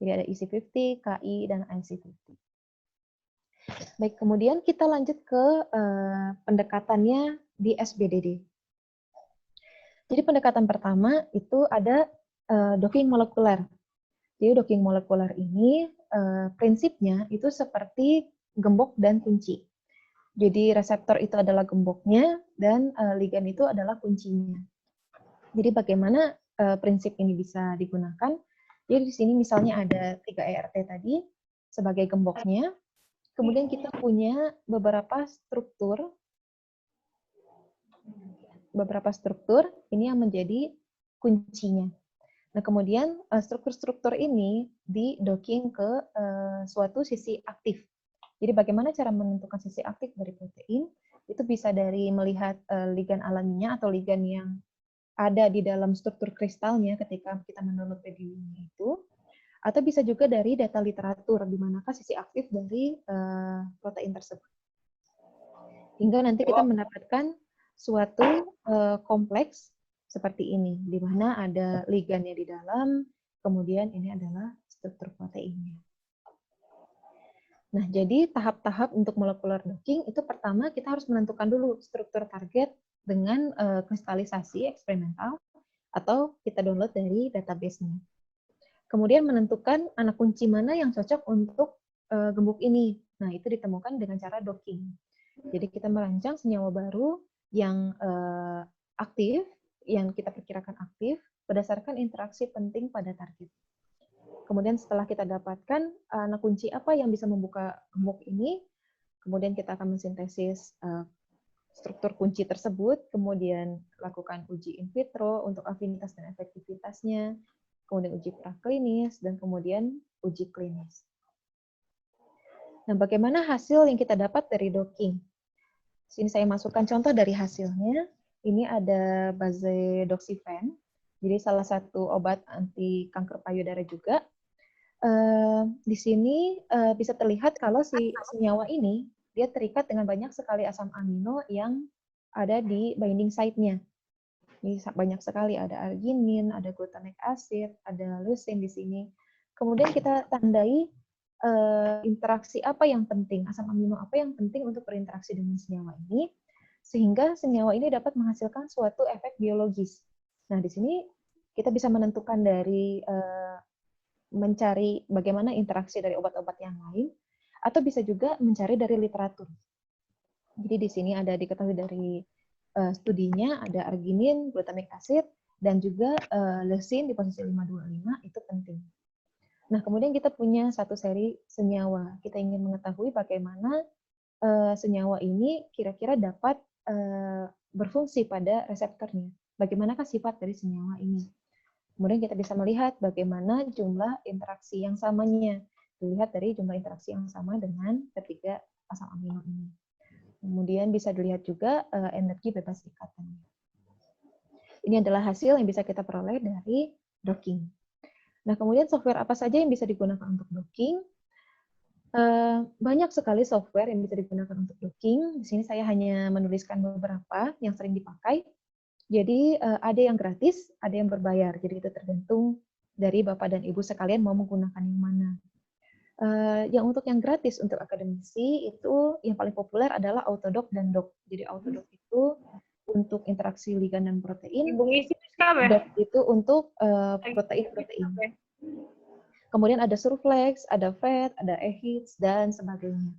Jadi ada EC50, KI, dan IC50. Baik, kemudian kita lanjut ke pendekatannya di SBDD. Jadi pendekatan pertama itu ada docking molekuler. Jadi docking molekuler ini prinsipnya itu seperti gembok dan kunci. Jadi reseptor itu adalah gemboknya dan ligan itu adalah kuncinya. Jadi bagaimana prinsip ini bisa digunakan? Jadi di sini misalnya ada 3ERT tadi sebagai gemboknya. Kemudian kita punya beberapa struktur ini yang menjadi kuncinya. Nah, kemudian struktur-struktur ini di-docking ke suatu sisi aktif. Jadi bagaimana cara menentukan sisi aktif dari protein? Itu bisa dari melihat ligan alaminya atau ligan yang ada di dalam struktur kristalnya ketika kita mendownload PDB-nya itu, atau bisa juga dari data literatur, di manakah sisi aktif dari protein tersebut. Hingga nanti kita mendapatkan suatu kompleks seperti ini, di mana ada ligannya di dalam, kemudian ini adalah struktur proteinnya. Nah, jadi tahap-tahap untuk molecular docking itu pertama kita harus menentukan dulu struktur target dengan kristalisasi eksperimental atau kita download dari database-nya. Kemudian menentukan anak kunci mana yang cocok untuk gembok ini. Nah, itu ditemukan dengan cara docking. Jadi kita merancang senyawa baru yang aktif, yang kita perkirakan aktif, berdasarkan interaksi penting pada target. Kemudian setelah kita dapatkan anak kunci apa yang bisa membuka gembok ini, kemudian kita akan mensintesis struktur kunci tersebut, kemudian lakukan uji in vitro untuk afinitas dan efektivitasnya, kemudian uji praklinis, dan kemudian uji klinis. Nah, bagaimana hasil yang kita dapat dari docking? Sini saya masukkan contoh dari hasilnya. Ini ada bazedoxyfen, jadi salah satu obat anti kanker payudara juga. Di sini bisa terlihat kalau si senyawa ini dia terikat dengan banyak sekali asam amino yang ada di binding site-nya. Ini banyak sekali, ada arginin, ada glutamic acid, ada leucine di sini. Kemudian kita tandai interaksi apa yang penting, asam amino apa yang penting untuk berinteraksi dengan senyawa ini, sehingga senyawa ini dapat menghasilkan suatu efek biologis. Nah, di sini kita bisa menentukan dari mencari bagaimana interaksi dari obat-obat yang lain, atau bisa juga mencari dari literatur. Jadi di sini ada diketahui dari studinya, ada arginin, glutamic acid, dan juga leucine di posisi 525, itu penting. Nah, kemudian kita punya satu seri senyawa. Kita ingin mengetahui bagaimana senyawa ini kira-kira dapat berfungsi pada reseptornya. Bagaimanakah sifat dari senyawa ini? Kemudian kita bisa melihat bagaimana jumlah interaksi yang samanya. Dilihat dari jumlah interaksi yang sama dengan ketiga asam amino ini. Kemudian bisa dilihat juga energi bebas ikatan. Ini adalah hasil yang bisa kita peroleh dari docking. Nah, kemudian software apa saja yang bisa digunakan untuk docking? Banyak sekali software yang bisa digunakan untuk docking. Di sini saya hanya menuliskan beberapa yang sering dipakai. Jadi ada yang gratis, ada yang berbayar. Jadi itu tergantung dari Bapak dan Ibu sekalian mau menggunakan yang mana. Yang untuk yang gratis untuk akademisi itu yang paling populer adalah Autodoc dan Doc. Jadi Autodoc itu untuk interaksi ligan dan protein, Doc itu untuk protein-protein. Kemudian ada Surflex, ada Vet, ada eHits, dan sebagainya.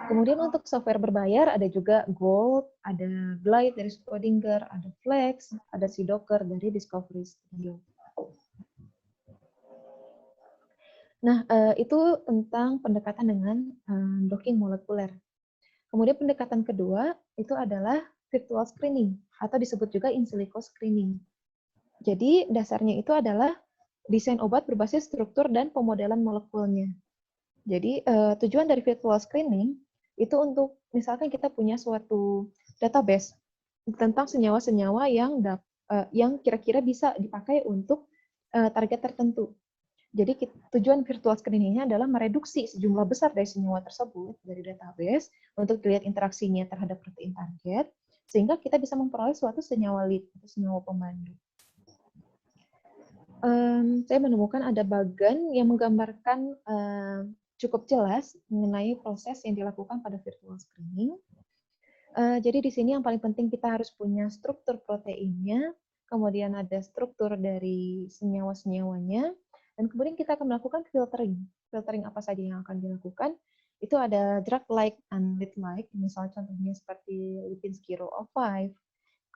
Kemudian untuk software berbayar ada juga Gold, ada Glide dari Schrödinger, ada Flex, ada Docker dari Discovery Studio. Nah, itu tentang pendekatan dengan docking molekuler. Kemudian pendekatan kedua itu adalah virtual screening atau disebut juga in silico screening. Jadi dasarnya itu adalah desain obat berbasis struktur dan pemodelan molekulnya. Jadi tujuan dari virtual screening itu untuk misalkan kita punya suatu database tentang senyawa-senyawa yang kira-kira bisa dipakai untuk target tertentu. Jadi tujuan virtual screening-nya adalah mereduksi sejumlah besar dari senyawa tersebut dari database untuk dilihat interaksinya terhadap protein target, sehingga kita bisa memperoleh suatu senyawa lead atau senyawa pemandu. Saya menemukan ada bagan yang menggambarkan cukup jelas mengenai proses yang dilakukan pada virtual screening. Jadi di sini yang paling penting kita harus punya struktur proteinnya, kemudian ada struktur dari senyawa-senyawanya, dan kemudian kita akan melakukan filtering. Filtering apa saja yang akan dilakukan? Itu ada drug-like and lead-like, misalnya contohnya seperti Lipinski Rule of 5.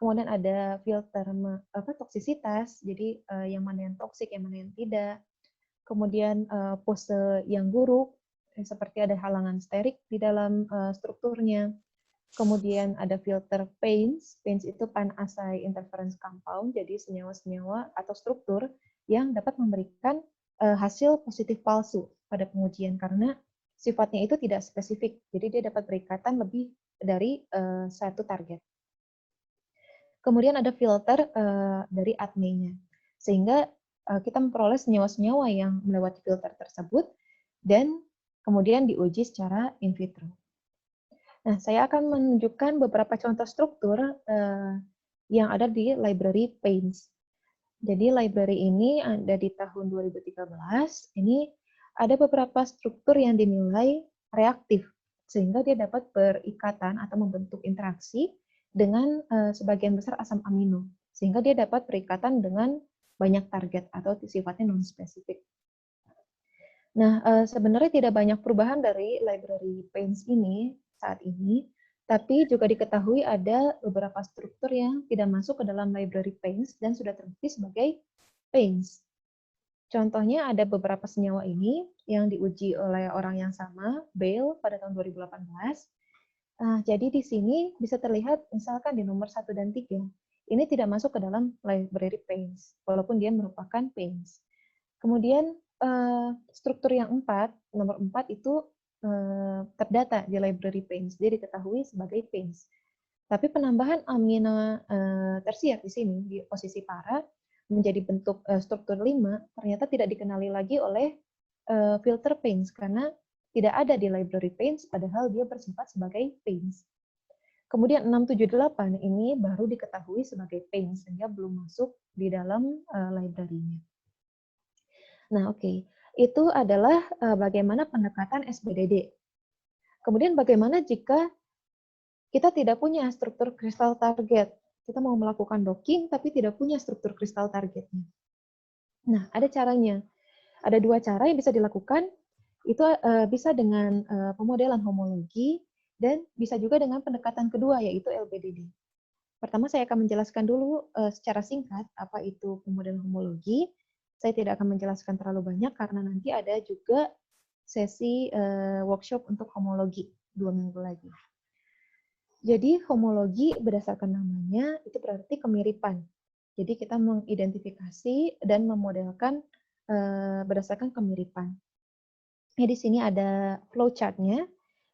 Kemudian ada filter toksisitas, jadi yang mana yang toksik, yang mana yang tidak. Kemudian pose yang buruk, seperti ada halangan sterik di dalam strukturnya. Kemudian ada filter PAINS. PAINS itu pan-assay interference compound, jadi senyawa-senyawa atau struktur yang dapat memberikan hasil positif palsu pada pengujian karena sifatnya itu tidak spesifik. Jadi dia dapat berikatan lebih dari satu target. Kemudian ada filter dari ADME-nya. Sehingga kita memperoleh senyawa-senyawa yang melewati filter tersebut dan kemudian diuji secara in vitro. Nah, saya akan menunjukkan beberapa contoh struktur yang ada di library PAINS. Jadi library ini ada di tahun 2013. Ini ada beberapa struktur yang dinilai reaktif, sehingga dia dapat berikatan atau membentuk interaksi dengan sebagian besar asam amino, sehingga dia dapat berikatan dengan banyak target atau sifatnya non-spesifik. Nah, sebenarnya tidak banyak perubahan dari library paints ini saat ini, tapi juga diketahui ada beberapa struktur yang tidak masuk ke dalam library paints dan sudah terbukti sebagai paints. Contohnya ada beberapa senyawa ini yang diuji oleh orang yang sama, Bale, pada tahun 2018. Jadi di sini bisa terlihat misalkan di nomor 1 dan 3, ini tidak masuk ke dalam library paints, walaupun dia merupakan paints. Kemudian struktur yang 4, nomor 4 itu terdata di library paints, dia diketahui sebagai paints. Tapi penambahan amino tersier di sini di posisi para menjadi bentuk struktur 5 ternyata tidak dikenali lagi oleh filter paints karena tidak ada di library paints padahal dia bersifat sebagai paints. Kemudian 678 ini baru diketahui sebagai paints sehingga belum masuk di dalam library-nya. Nah, oke. Itu adalah bagaimana pendekatan SBDD. Kemudian bagaimana jika kita tidak punya struktur kristal target? Kita mau melakukan docking tapi tidak punya struktur kristal targetnya. Nah, ada caranya. Ada 2 cara yang bisa dilakukan. Itu bisa dengan pemodelan homologi dan bisa juga dengan pendekatan kedua yaitu LBDD. Pertama saya akan menjelaskan dulu secara singkat apa itu pemodelan homologi. Saya tidak akan menjelaskan terlalu banyak karena nanti ada juga sesi workshop untuk homologi 2 minggu lagi. Jadi homologi berdasarkan namanya itu berarti kemiripan. Jadi kita mengidentifikasi dan memodelkan berdasarkan kemiripan. Di sini ada flowchart-nya,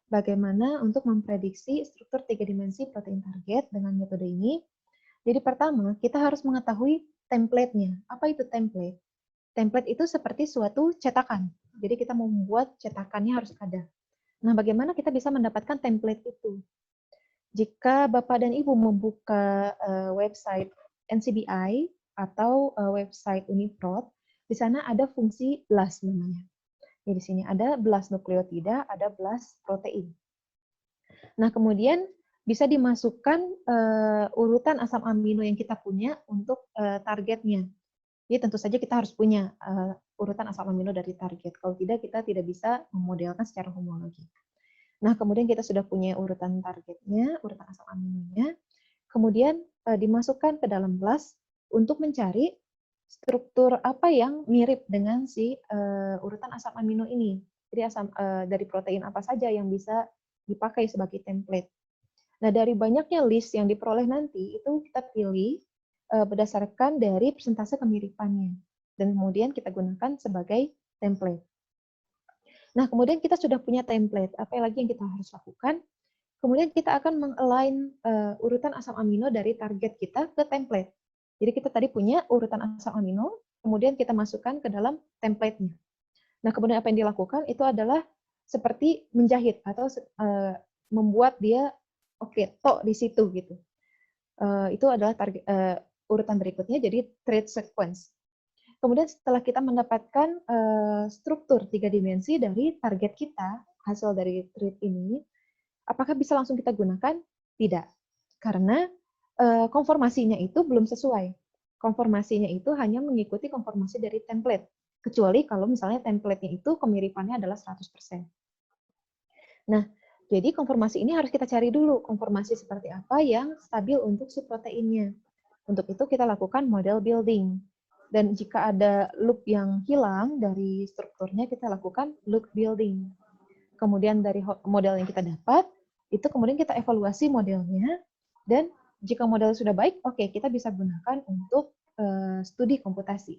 bagaimana untuk memprediksi struktur 3 dimensi protein target dengan metode ini. Jadi pertama, kita harus mengetahui template-nya. Apa itu template? Template itu seperti suatu cetakan. Jadi kita mau membuat cetakannya harus ada. Nah, bagaimana kita bisa mendapatkan template itu? Jika Bapak dan Ibu membuka website NCBI atau website Uniprot, di sana ada fungsi BLAST namanya. Jadi di sini ada BLAST nukleotida, ada BLAST protein. Nah, kemudian bisa dimasukkan urutan asam amino yang kita punya untuk targetnya. Jadi tentu saja kita harus punya urutan asam amino dari target. Kalau tidak, kita tidak bisa memodelkan secara homologi. Nah, kemudian kita sudah punya urutan targetnya, urutan asam aminonya. Kemudian dimasukkan ke dalam BLAST untuk mencari struktur apa yang mirip dengan si urutan asam amino ini. Jadi dari protein apa saja yang bisa dipakai sebagai template. Nah, dari banyaknya list yang diperoleh nanti, itu kita pilih berdasarkan dari persentase kemiripannya. Dan kemudian kita gunakan sebagai template. Nah, kemudian kita sudah punya template. Apa lagi yang kita harus lakukan? Kemudian kita akan meng-align urutan asam amino dari target kita ke template. Jadi kita tadi punya urutan asam amino, kemudian kita masukkan ke dalam template-nya. Nah, kemudian apa yang dilakukan itu adalah seperti menjahit atau membuat dia tok di situ gitu. Itu adalah target urutan berikutnya, jadi trait sequence. Kemudian setelah kita mendapatkan struktur 3 dimensi dari target kita, hasil dari trait ini, apakah bisa langsung kita gunakan? Tidak. Karena konformasinya itu belum sesuai. Konformasinya itu hanya mengikuti konformasi dari template. Kecuali kalau misalnya template-nya itu kemiripannya adalah 100%. Nah, jadi konformasi ini harus kita cari dulu, konformasi seperti apa yang stabil untuk si proteinnya. Untuk itu kita lakukan model building. Dan jika ada loop yang hilang dari strukturnya, kita lakukan loop building. Kemudian dari model yang kita dapat, itu kemudian kita evaluasi modelnya, dan jika model sudah baik, oke, kita bisa gunakan untuk studi komputasi.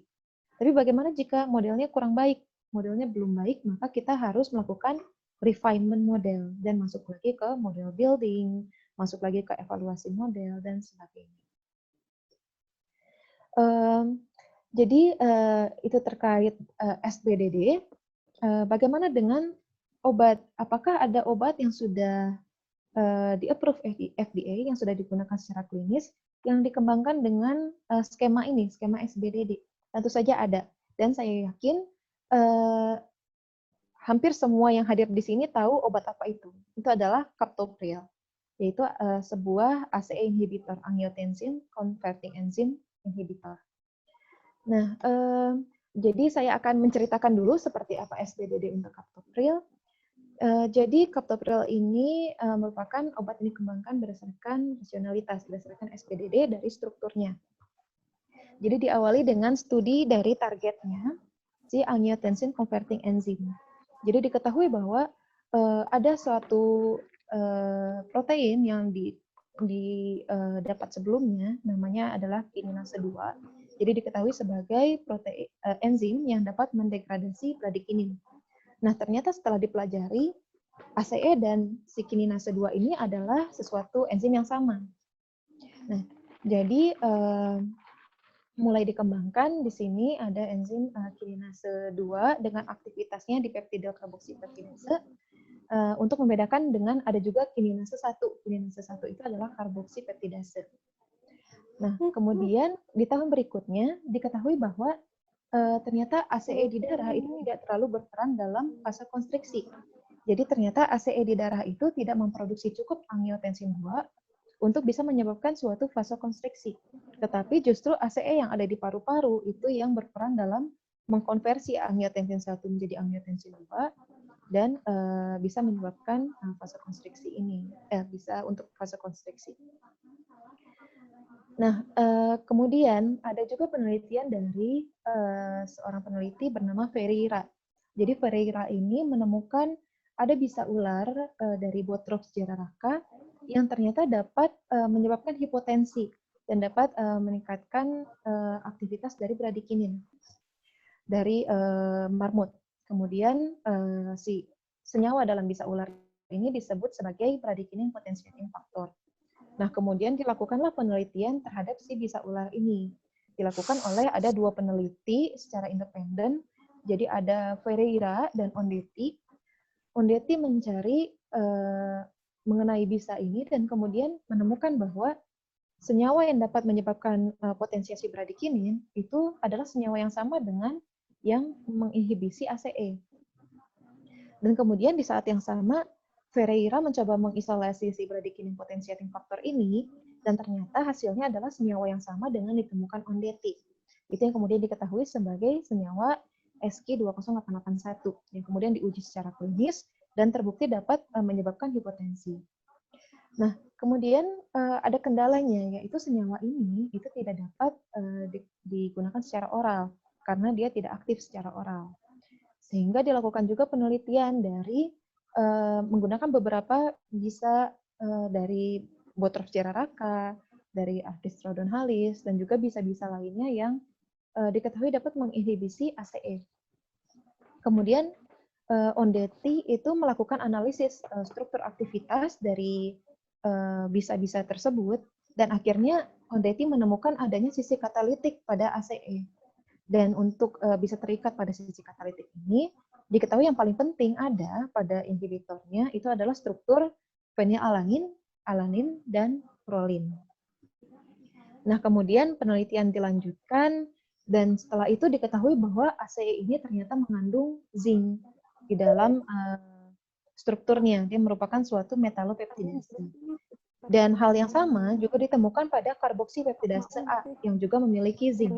Tapi bagaimana jika modelnya kurang baik? Modelnya belum baik, maka kita harus melakukan refinement model dan masuk lagi ke model building, masuk lagi ke evaluasi model, dan sebagainya. Jadi itu terkait SBDD. Bagaimana dengan obat? Apakah ada obat yang sudah di-approve FDA, yang sudah digunakan secara klinis, yang dikembangkan dengan skema ini, skema SBDD? Tentu saja ada. Dan saya yakin hampir semua yang hadir di sini tahu obat apa itu. Itu adalah captopril, yaitu sebuah ACE inhibitor, angiotensin converting enzyme inhibitor. Nah, jadi saya akan menceritakan dulu seperti apa SPDD untuk captopril. Jadi captopril ini merupakan obat yang dikembangkan berdasarkan rasionalitas, berdasarkan SPDD dari strukturnya. Jadi diawali dengan studi dari targetnya, si angiotensin converting enzyme. Jadi diketahui bahwa ada suatu protein yang dapat sebelumnya, namanya adalah kininase 2. Jadi diketahui sebagai protein enzim yang dapat mendegradasi bradikinin. Nah, ternyata setelah dipelajari, ACE dan si kininase 2 ini adalah sesuatu enzim yang sama. Nah, jadi mulai dikembangkan di sini ada enzim kininase 2 dengan aktivitasnya di peptidal karboksipeptidase untuk membedakan dengan ada juga kininase 1. Kininase 1 itu adalah karboksipeptidase. Nah, kemudian di tahun berikutnya diketahui bahwa ternyata ACE di darah itu tidak terlalu berperan dalam fase konstriksi. Jadi ternyata ACE di darah itu tidak memproduksi cukup angiotensin 2 untuk bisa menyebabkan suatu vasokonstriksi. Tetapi justru ACE yang ada di paru-paru itu yang berperan dalam mengkonversi angiotensin 1 menjadi angiotensin 2 dan bisa menyebabkan vasokonstriksi ini, bisa untuk vasokonstriksi. Nah, kemudian ada juga penelitian dari seorang peneliti bernama Ferreira. Jadi Ferreira ini menemukan ada bisa ular dari Botrops jararaca yang ternyata dapat menyebabkan hipotensi dan dapat meningkatkan aktivitas dari bradikinin dari marmut. Kemudian si senyawa dalam bisa ular ini disebut sebagai bradikinin potentiating factor. Nah, kemudian dilakukanlah penelitian terhadap si bisa ular ini. Dilakukan oleh ada 2 peneliti secara independen. Jadi ada Ferreira dan Ondetti. Ondetti mencari mengenai bisa ini dan kemudian menemukan bahwa senyawa yang dapat menyebabkan potensiasi bradikinin itu adalah senyawa yang sama dengan yang menginhibisi ACE. Dan kemudian di saat yang sama Ferreira mencoba mengisolasi si bradikinin potentiating factor ini dan ternyata hasilnya adalah senyawa yang sama dengan ditemukan Ondetti. Itu yang kemudian diketahui sebagai senyawa SQ20881 yang kemudian diuji secara klinis dan terbukti dapat menyebabkan hipotensi. Nah, kemudian ada kendalanya, yaitu senyawa ini itu tidak dapat digunakan secara oral karena dia tidak aktif secara oral. Sehingga dilakukan juga penelitian dari menggunakan beberapa bisa dari Botrops jararaca, dari Ardistrodon halis, dan juga bisa-bisa lainnya yang diketahui dapat menginhibisi ACE. Kemudian Ondetti itu melakukan analisis struktur aktivitas dari bisa-bisa tersebut, dan akhirnya Ondetti menemukan adanya sisi katalitik pada ACE. Dan untuk bisa terikat pada sisi katalitik ini, diketahui yang paling penting ada pada inhibitornya itu adalah struktur fenilalanin, alanin, dan prolin. Nah, kemudian penelitian dilanjutkan, dan setelah itu diketahui bahwa ACE ini ternyata mengandung zinc di dalam strukturnya. Dia merupakan suatu metalopeptidase. Dan hal yang sama juga ditemukan pada karboksipeptidase A yang juga memiliki zinc.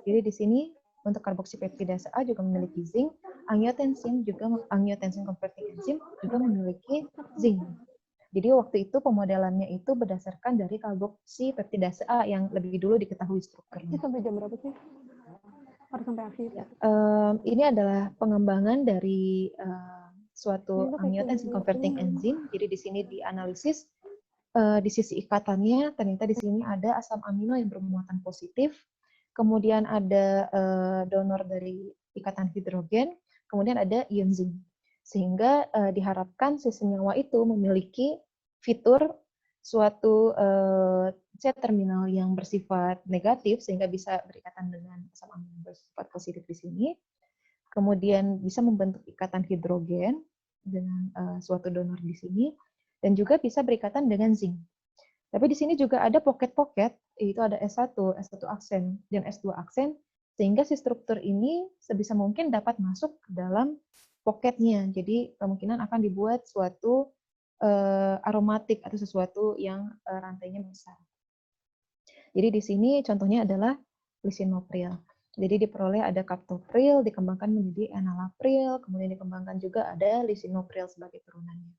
Jadi di sini untuk karboksipeptidase A juga memiliki zinc, angiotensin converting enzyme juga memiliki zinc. Jadi waktu itu pemodelannya itu berdasarkan dari karboksipeptidase A yang lebih dulu diketahui strukturnya. Sampai jam berapa sih? Harus sampai akhir. Ya, ini adalah pengembangan dari suatu angiotensin converting enzyme. Jadi di sini dianalisis di sisi ikatannya, ternyata di sini ada asam amino yang bermuatan positif, kemudian ada donor dari ikatan hidrogen, kemudian ada ion zinc. Sehingga diharapkan si senyawa itu memiliki fitur suatu C-terminal yang bersifat negatif, sehingga bisa berikatan dengan asam amino bersifat positif di sini. Kemudian bisa membentuk ikatan hidrogen dengan suatu donor di sini, dan juga bisa berikatan dengan zinc. Tapi di sini juga ada pocket-pocket, yaitu ada S1 aksen, dan S2 aksen, sehingga si struktur ini sebisa mungkin dapat masuk ke dalam pocketnya. Jadi kemungkinan akan dibuat suatu aromatik atau sesuatu yang rantainya besar. Jadi di sini contohnya adalah lisinopril. Jadi diperoleh ada captopril, dikembangkan menjadi enalapril, kemudian dikembangkan juga ada lisinopril sebagai turunannya.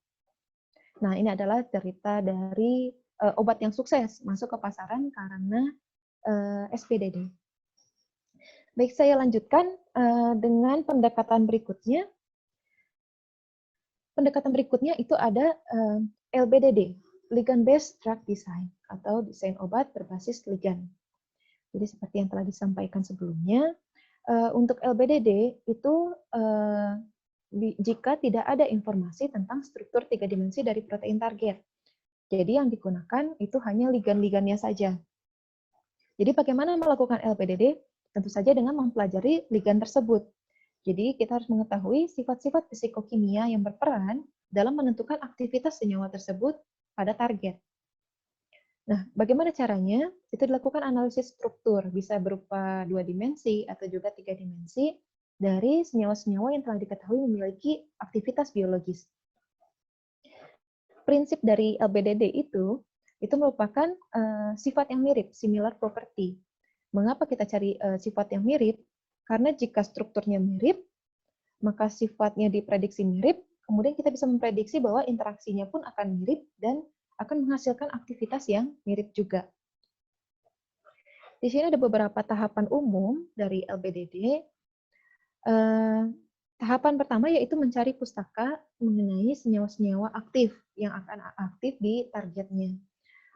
Nah, ini adalah cerita dari obat yang sukses masuk ke pasaran karena SPDD. Baik, saya lanjutkan dengan pendekatan berikutnya. Pendekatan berikutnya itu ada LBDD, Ligand Based Drug Design, atau desain obat berbasis ligand. Jadi seperti yang telah disampaikan sebelumnya, untuk LBDD itu jika tidak ada informasi tentang struktur 3 dimensi dari protein target. Jadi yang digunakan itu hanya ligand-ligannya saja. Jadi bagaimana melakukan LBDD? Tentu saja dengan mempelajari ligand tersebut. Jadi kita harus mengetahui sifat-sifat fisikokimia yang berperan dalam menentukan aktivitas senyawa tersebut pada target. Nah, bagaimana caranya? Itu dilakukan analisis struktur, bisa berupa 2 dimensi atau juga 3 dimensi dari senyawa-senyawa yang telah diketahui memiliki aktivitas biologis. Prinsip dari LBDD itu merupakan sifat yang mirip, similar property. Mengapa kita cari sifat yang mirip? Karena jika strukturnya mirip, maka sifatnya diprediksi mirip, kemudian kita bisa memprediksi bahwa interaksinya pun akan mirip dan akan menghasilkan aktivitas yang mirip juga. Di sini ada beberapa tahapan umum dari LBDD. Tahapan pertama yaitu mencari pustaka mengenai senyawa-senyawa aktif yang akan aktif di targetnya.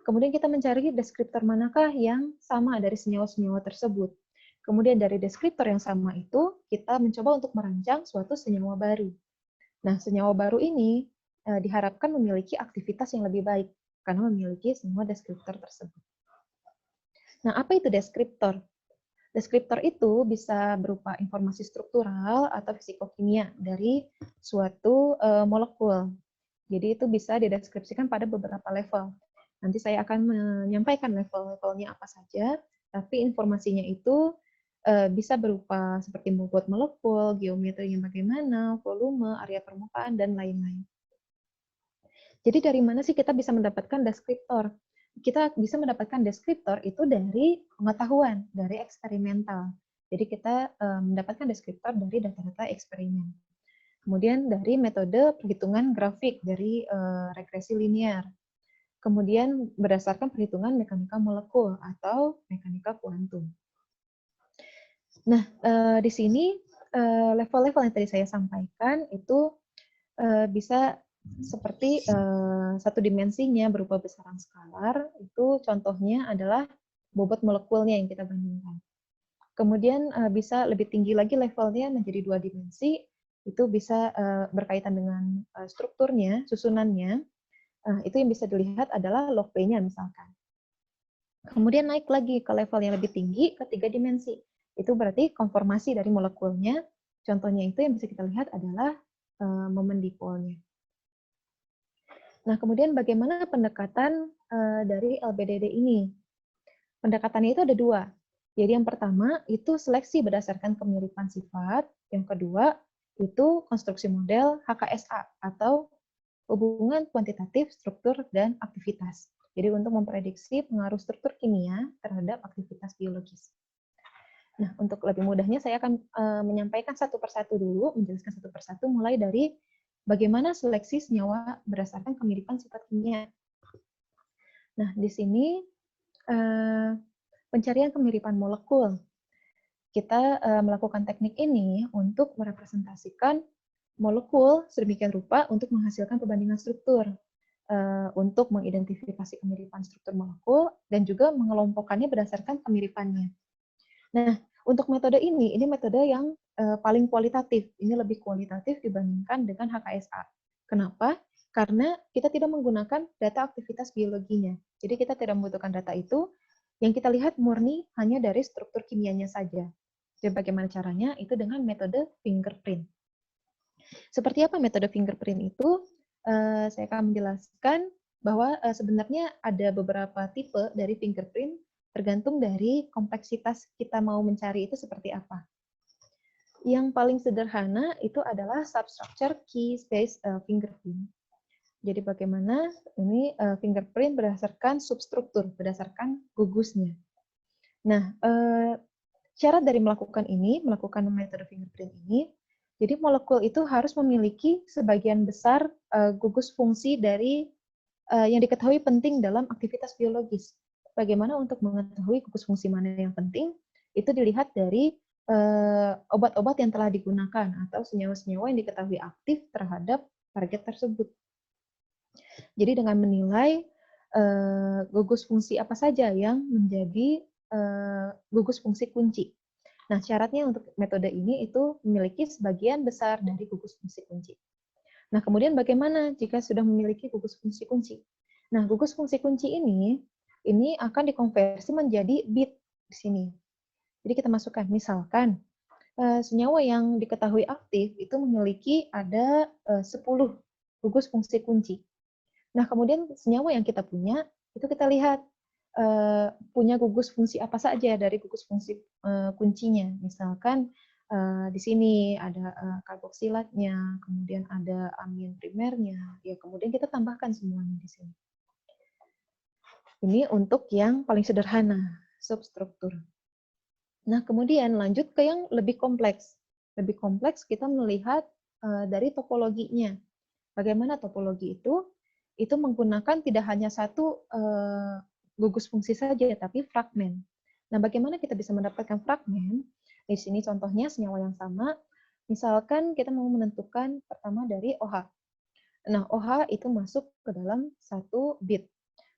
Kemudian kita mencari deskriptor manakah yang sama dari senyawa-senyawa tersebut. Kemudian dari deskriptor yang sama itu, kita mencoba untuk merancang suatu senyawa baru. Nah, senyawa baru ini diharapkan memiliki aktivitas yang lebih baik, karena memiliki semua deskriptor tersebut. Nah, apa itu deskriptor? Deskriptor itu bisa berupa informasi struktural atau fisikokimia dari suatu molekul. Jadi itu bisa dideskripsikan pada beberapa level. Nanti saya akan menyampaikan level-levelnya apa saja, tapi informasinya itu bisa berupa seperti bobot molekul, geometrinya bagaimana, volume, area permukaan, dan lain-lain. Jadi dari mana sih kita bisa mendapatkan deskriptor? Kita bisa mendapatkan deskriptor itu dari pengetahuan, dari eksperimental. Jadi kita mendapatkan deskriptor dari data-data eksperimen. Kemudian dari metode perhitungan grafik, dari regresi linear. Kemudian berdasarkan perhitungan mekanika molekul atau mekanika kuantum. Nah, di sini level-level yang tadi saya sampaikan itu bisa seperti satu dimensinya berupa besaran skalar, itu contohnya adalah bobot molekulnya yang kita bandingkan. Kemudian bisa lebih tinggi lagi levelnya menjadi 2 dimensi, itu bisa berkaitan dengan strukturnya, susunannya. Itu yang bisa dilihat adalah log P-nya misalkan. Kemudian naik lagi ke level yang lebih tinggi, ke 3 dimensi. Itu berarti konformasi dari molekulnya. Contohnya itu yang bisa kita lihat adalah momen dipolnya. Nah, kemudian bagaimana pendekatan dari LBDD ini? Pendekatannya itu ada 2. Jadi yang pertama itu seleksi berdasarkan kemiripan sifat. Yang kedua itu konstruksi model HKSA atau hubungan kuantitatif, struktur, dan aktivitas. Jadi untuk memprediksi pengaruh struktur kimia terhadap aktivitas biologis. Nah, untuk lebih mudahnya saya akan menyampaikan satu persatu dulu, menjelaskan satu persatu, mulai dari bagaimana seleksi senyawa berdasarkan kemiripan sifat kimia. Nah, di sini pencarian kemiripan molekul. Kita melakukan teknik ini untuk merepresentasikan molekul sedemikian rupa untuk menghasilkan perbandingan struktur, untuk mengidentifikasi kemiripan struktur molekul, dan juga mengelompokkannya berdasarkan kemiripannya. Nah, untuk metode ini metode yang paling kualitatif. Ini lebih kualitatif dibandingkan dengan HKSA. Kenapa? Karena kita tidak menggunakan data aktivitas biologinya. Jadi kita tidak membutuhkan data itu, yang kita lihat murni hanya dari struktur kimianya saja. Dan bagaimana caranya? Itu dengan metode fingerprint. Seperti apa metode fingerprint itu? Saya akan menjelaskan bahwa sebenarnya ada beberapa tipe dari fingerprint tergantung dari kompleksitas kita mau mencari itu seperti apa. Yang paling sederhana itu adalah substructure key space fingerprint. Jadi bagaimana ini fingerprint berdasarkan substruktur, berdasarkan gugusnya. Nah, syarat dari melakukan metode fingerprint ini, jadi molekul itu harus memiliki sebagian besar gugus fungsi dari yang diketahui penting dalam aktivitas biologis. Bagaimana untuk mengetahui gugus fungsi mana yang penting? Itu dilihat dari obat-obat yang telah digunakan atau senyawa-senyawa yang diketahui aktif terhadap target tersebut. Jadi dengan menilai gugus fungsi apa saja yang menjadi gugus fungsi kunci. Nah, syaratnya untuk metode ini itu memiliki sebagian besar dari gugus fungsi kunci. Nah, kemudian bagaimana jika sudah memiliki gugus fungsi kunci? Nah, gugus fungsi kunci ini akan dikonversi menjadi bit di sini. Jadi kita masukkan, misalkan senyawa yang diketahui aktif itu memiliki ada 10 gugus fungsi kunci. Nah, kemudian senyawa yang kita punya, itu kita lihat punya gugus fungsi apa saja dari gugus fungsi kuncinya. Misalkan di sini ada karboksilatnya, kemudian ada amin primernya, ya kemudian kita tambahkan semuanya di sini. Ini untuk yang paling sederhana, substruktur. Nah, kemudian lanjut ke yang lebih kompleks. Lebih kompleks kita melihat dari topologinya. Bagaimana topologi itu? Itu menggunakan tidak hanya satu gugus fungsi saja, tapi fragmen. Nah, bagaimana kita bisa mendapatkan fragmen? Di sini contohnya senyawa yang sama. Misalkan kita mau menentukan pertama dari OH. Nah, OH itu masuk ke dalam satu bit.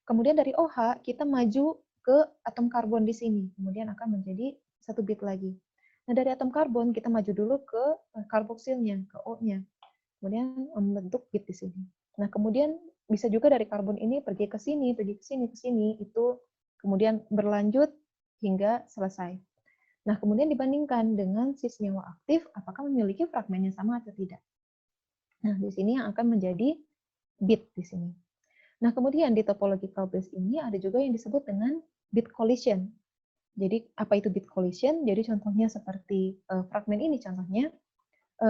Kemudian dari OH kita maju ke atom karbon di sini. Kemudian akan menjadi satu bit lagi. Nah, dari atom karbon kita maju dulu ke karboksilnya, ke O-nya. Kemudian membentuk bit di sini. Nah, kemudian bisa juga dari karbon ini pergi ke sini, ke sini, itu kemudian berlanjut hingga selesai. Nah, kemudian dibandingkan dengan si senyawa aktif, apakah memiliki fragmen yang sama atau tidak. Nah, di sini yang akan menjadi bit di sini. Nah, kemudian di topological base ini ada juga yang disebut dengan bit collision. Jadi, apa itu bit collision? Jadi, contohnya seperti fragmen ini contohnya,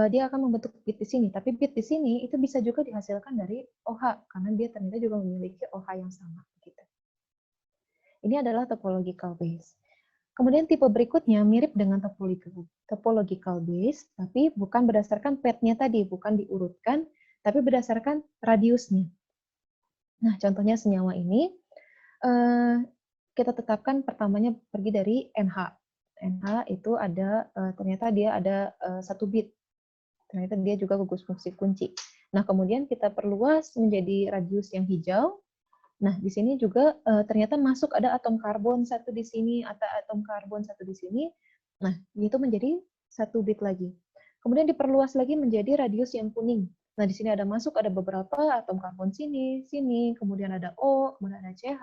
dia akan membentuk bit di sini. Tapi bit di sini itu bisa juga dihasilkan dari OH, karena dia ternyata juga memiliki OH yang sama. Gitu. Ini adalah topological base. Kemudian tipe berikutnya mirip dengan topological base, tapi bukan berdasarkan path-nya tadi, bukan diurutkan, tapi berdasarkan radiusnya. Nah, contohnya senyawa ini, kita tetapkan pertamanya pergi dari NH. NH itu ada, ternyata dia ada 1 bit. Ternyata dia juga gugus fungsi kunci. Nah, kemudian kita perluas menjadi radius yang hijau. Nah, di sini juga ternyata masuk ada atom karbon satu di sini, atau atom karbon satu di sini. Nah, itu menjadi 1 bit lagi. Kemudian diperluas lagi menjadi radius yang kuning. Nah, di sini ada masuk ada beberapa atom karbon sini, kemudian ada O, kemudian ada CH.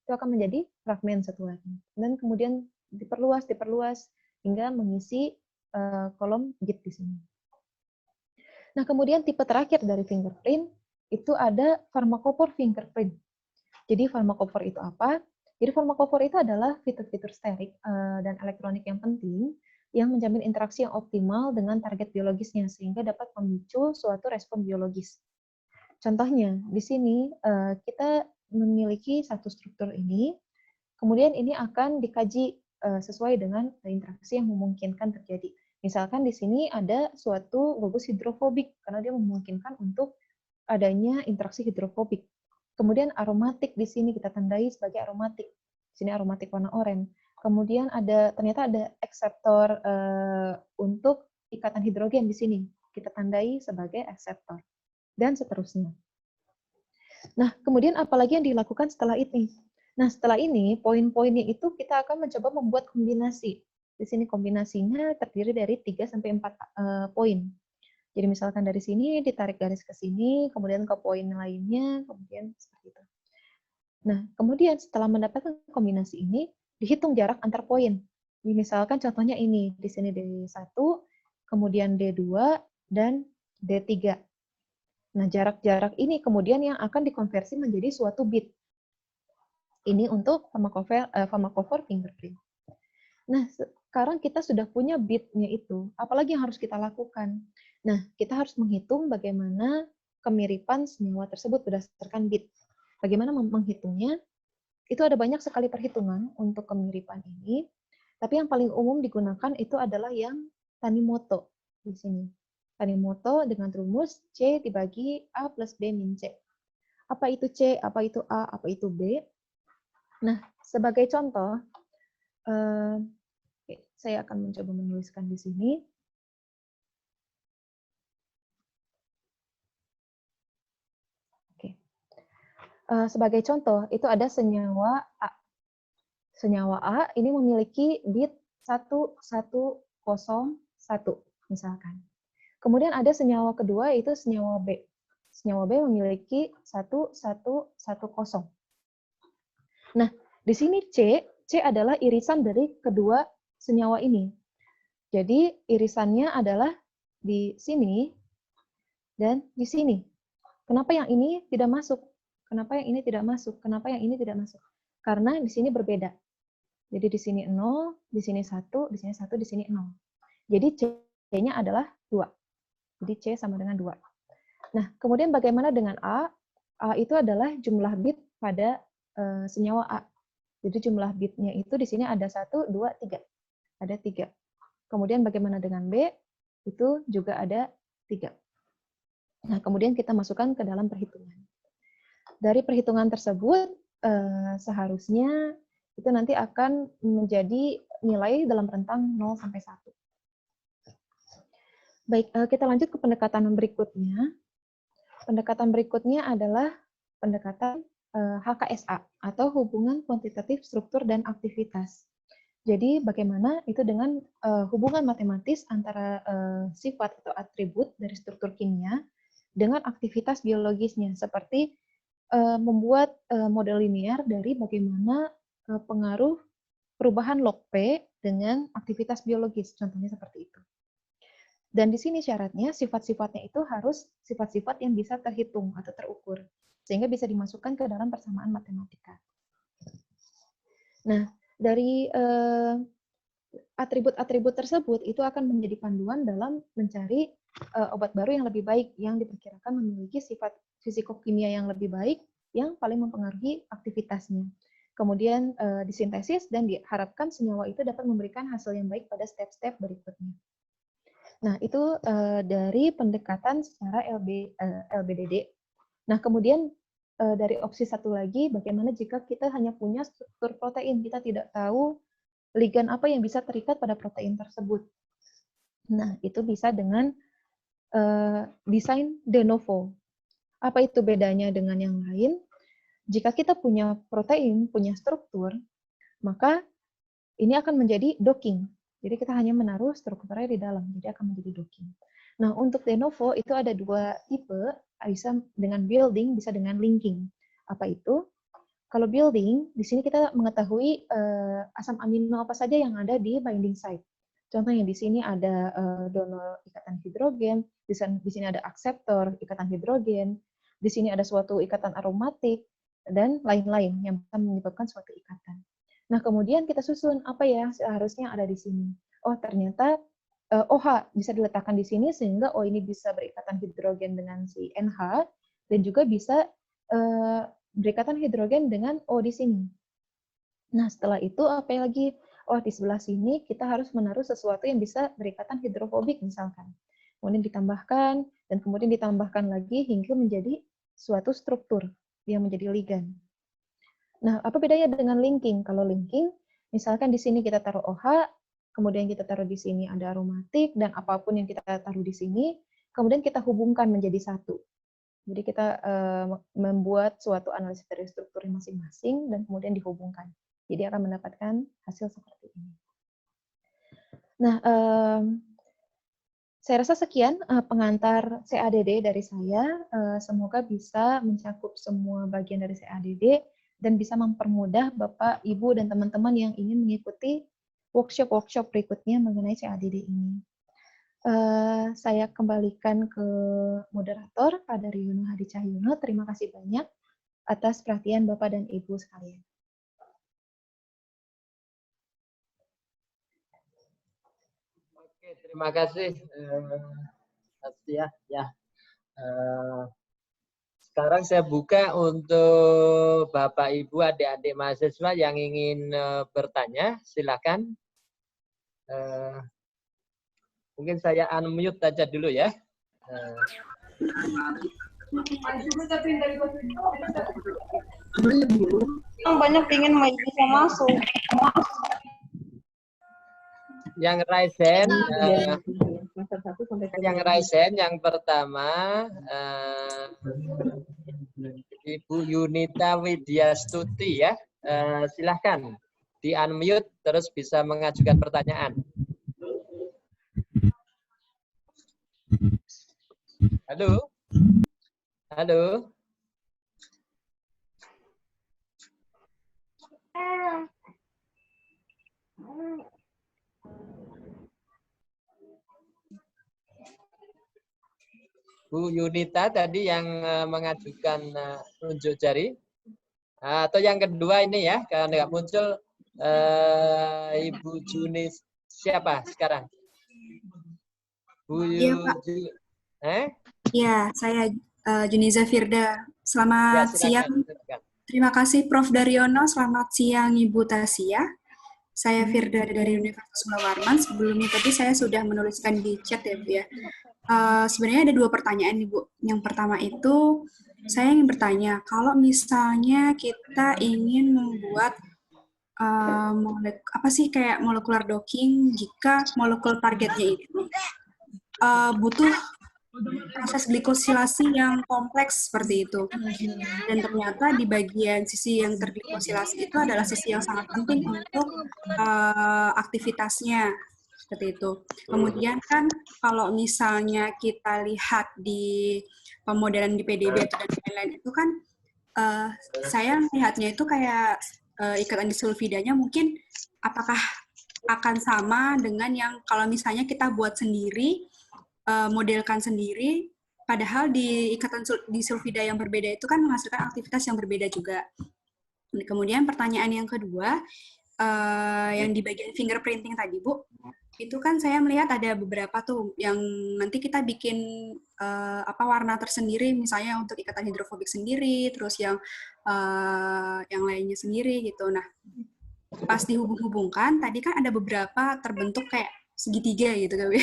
Itu akan menjadi fragmen satu lagi. Dan kemudian diperluas hingga mengisi kolom bit di sini. Nah, kemudian tipe terakhir dari fingerprint itu ada pharmacophore fingerprint. Jadi pharmacophore itu apa? Jadi pharmacophore itu adalah fitur-fitur sterik dan elektronik yang penting yang menjamin interaksi yang optimal dengan target biologisnya sehingga dapat memicu suatu respon biologis. Contohnya di sini kita memiliki satu struktur ini, kemudian ini akan dikaji sesuai dengan interaksi yang memungkinkan terjadi. Misalkan di sini ada suatu gugus hidrofobik karena dia memungkinkan untuk adanya interaksi hidrofobik. Kemudian aromatik di sini kita tandai sebagai aromatik. Di sini aromatik warna oranye. Kemudian ternyata ada akseptor untuk ikatan hidrogen di sini. Kita tandai sebagai akseptor. Dan seterusnya. Nah, kemudian apalagi yang dilakukan setelah ini? Nah, setelah ini, poin-poinnya itu kita akan mencoba membuat kombinasi. Di sini kombinasinya terdiri dari 3-4 poin. Jadi misalkan dari sini ditarik garis ke sini, kemudian ke poin lainnya, kemudian seperti itu. Nah, kemudian setelah mendapatkan kombinasi ini, dihitung jarak antar poin. Jadi misalkan contohnya ini, di sini D1, kemudian D2, dan D3. Nah, jarak-jarak ini kemudian yang akan dikonversi menjadi suatu bit. Ini untuk pharmacophore fingerprint. Nah, sekarang kita sudah punya bitnya itu, apalagi yang harus kita lakukan? Nah, kita harus menghitung bagaimana kemiripan senyawa tersebut berdasarkan bit. Bagaimana menghitungnya? Itu ada banyak sekali perhitungan untuk kemiripan ini. Tapi yang paling umum digunakan itu adalah yang Tanimoto di sini. Tanimoto dengan rumus C dibagi A plus B min C. Apa itu C, apa itu A, apa itu B? Nah, sebagai contoh, saya akan mencoba menuliskan di sini. Oke. Sebagai contoh, itu ada senyawa A. Senyawa A ini memiliki bit 1101 misalkan. Kemudian ada senyawa kedua yaitu senyawa B. Senyawa B memiliki 1110. Nah, di sini C adalah irisan dari kedua senyawa ini. Jadi irisannya adalah di sini dan di sini. Kenapa yang ini tidak masuk? Kenapa yang ini tidak masuk? Kenapa yang ini tidak masuk? Karena di sini berbeda. Jadi di sini 0, di sini 1, di sini 1, di sini 0. Jadi C-nya adalah 2. Jadi C sama dengan 2. Nah, kemudian bagaimana dengan A? A itu adalah jumlah bit pada senyawa A. Jadi jumlah bitnya itu di sini ada 1, 2, 3. Ada 3. Kemudian bagaimana dengan B? Itu juga ada 3. Nah, kemudian kita masukkan ke dalam perhitungan. Dari perhitungan tersebut, seharusnya itu nanti akan menjadi nilai dalam rentang 0 sampai 1. Baik, kita lanjut ke pendekatan berikutnya. Pendekatan berikutnya adalah pendekatan HKSA, atau hubungan kuantitatif struktur dan aktivitas. Jadi bagaimana itu dengan hubungan matematis antara sifat atau atribut dari struktur kimia dengan aktivitas biologisnya, seperti membuat model linear dari bagaimana pengaruh perubahan log P dengan aktivitas biologis, contohnya seperti itu. Dan di sini syaratnya sifat-sifatnya itu harus sifat-sifat yang bisa terhitung atau terukur, sehingga bisa dimasukkan ke dalam persamaan matematika. Nah, dari atribut-atribut tersebut itu akan menjadi panduan dalam mencari obat baru yang lebih baik, yang diperkirakan memiliki sifat fisikokimia yang lebih baik, yang paling mempengaruhi aktivitasnya. Kemudian disintesis dan diharapkan senyawa itu dapat memberikan hasil yang baik pada step-step berikutnya. Nah, itu dari pendekatan secara LBDD. Nah, kemudian dari opsi satu lagi, bagaimana jika kita hanya punya struktur protein, kita tidak tahu ligan apa yang bisa terikat pada protein tersebut. Nah, itu bisa dengan desain de novo. Apa itu bedanya dengan yang lain? Jika kita punya protein, punya struktur, maka ini akan menjadi docking. Jadi kita hanya menaruh strukturnya di dalam, jadi akan menjadi docking. Nah, untuk de novo itu ada dua tipe, bisa dengan building, bisa dengan linking. Apa itu? Kalau building, di sini kita mengetahui asam amino apa saja yang ada di binding site. Contohnya di sini ada donor ikatan hidrogen, di sini ada akseptor ikatan hidrogen, di sini ada suatu ikatan aromatik, dan lain-lain yang bisa menyebabkan suatu ikatan. Nah, kemudian kita susun apa ya seharusnya ada di sini. Oh, ternyata OH bisa diletakkan di sini sehingga O ini bisa berikatan hidrogen dengan si NH dan juga bisa berikatan hidrogen dengan O di sini. Nah, setelah itu apa lagi? Oh, di sebelah sini kita harus menaruh sesuatu yang bisa berikatan hidrofobik misalkan. Kemudian ditambahkan dan kemudian ditambahkan lagi hingga menjadi suatu struktur yang menjadi ligan. Nah, apa bedanya dengan linking? Kalau linking, misalkan di sini kita taruh OH, kemudian kita taruh di sini ada aromatik, dan apapun yang kita taruh di sini, kemudian kita hubungkan menjadi satu. Jadi kita membuat suatu analisis dari struktur masing-masing, dan kemudian dihubungkan. Jadi akan mendapatkan hasil seperti ini. Nah, saya rasa sekian pengantar CADD dari saya. Semoga bisa mencakup semua bagian dari CADD, dan bisa mempermudah Bapak, Ibu, dan teman-teman yang ingin mengikuti workshop-workshop berikutnya mengenai CADD ini. Saya kembalikan ke moderator, Pak Daryono Hadi Cahyono. Terima kasih banyak atas perhatian Bapak dan Ibu sekalian. Oke, terima kasih, Astia. Ya. Sekarang saya buka untuk Bapak, Ibu, adik-adik mahasiswa yang ingin bertanya, silakan. Mungkin saya unmute aja dulu ya. Banyak ingin bisa masuk. Yang Raisen yang pertama Ibu Yunita Widyastuti ya. Silahkan di unmute terus bisa mengajukan pertanyaan. Halo. Halo. Bu Yunita tadi yang mengajukan unjuk jari. Atau yang kedua ini ya, kalau nggak muncul Ibu Junis siapa sekarang? Bu Yunita. Ya, saya Juniza Firda. Selamat siang. Silakan. Terima kasih Prof. Daryono. Selamat siang Ibu Tasya. Saya Firda dari Universitas Mula Warman. Sebelumnya tadi saya sudah menuliskan di chat ya Bu ya. Sebenarnya ada 2 pertanyaan Ibu. Yang pertama itu saya ingin bertanya, kalau misalnya kita ingin membuat kayak molecular docking jika molekul targetnya itu butuh proses glikosilasi yang kompleks seperti itu. Dan ternyata di bagian sisi yang terglikosilasi itu adalah sisi yang sangat penting untuk aktivitasnya. Seperti itu. Kemudian kan kalau misalnya kita lihat di pemodelan di PDB atau dan lain-lain itu kan saya melihatnya itu kayak ikatan disulfidanya mungkin apakah akan sama dengan yang kalau misalnya kita buat sendiri, modelkan sendiri, padahal di ikatan disulfida yang berbeda itu kan menghasilkan aktivitas yang berbeda juga. Kemudian pertanyaan yang kedua, yang di bagian fingerprinting tadi Bu, itu kan saya melihat ada beberapa tuh yang nanti kita bikin warna tersendiri, misalnya untuk ikatan hidrofobik sendiri, terus yang lainnya sendiri gitu. Nah, pas dihubung-hubungkan, tadi kan ada beberapa terbentuk kayak segitiga gitu kan.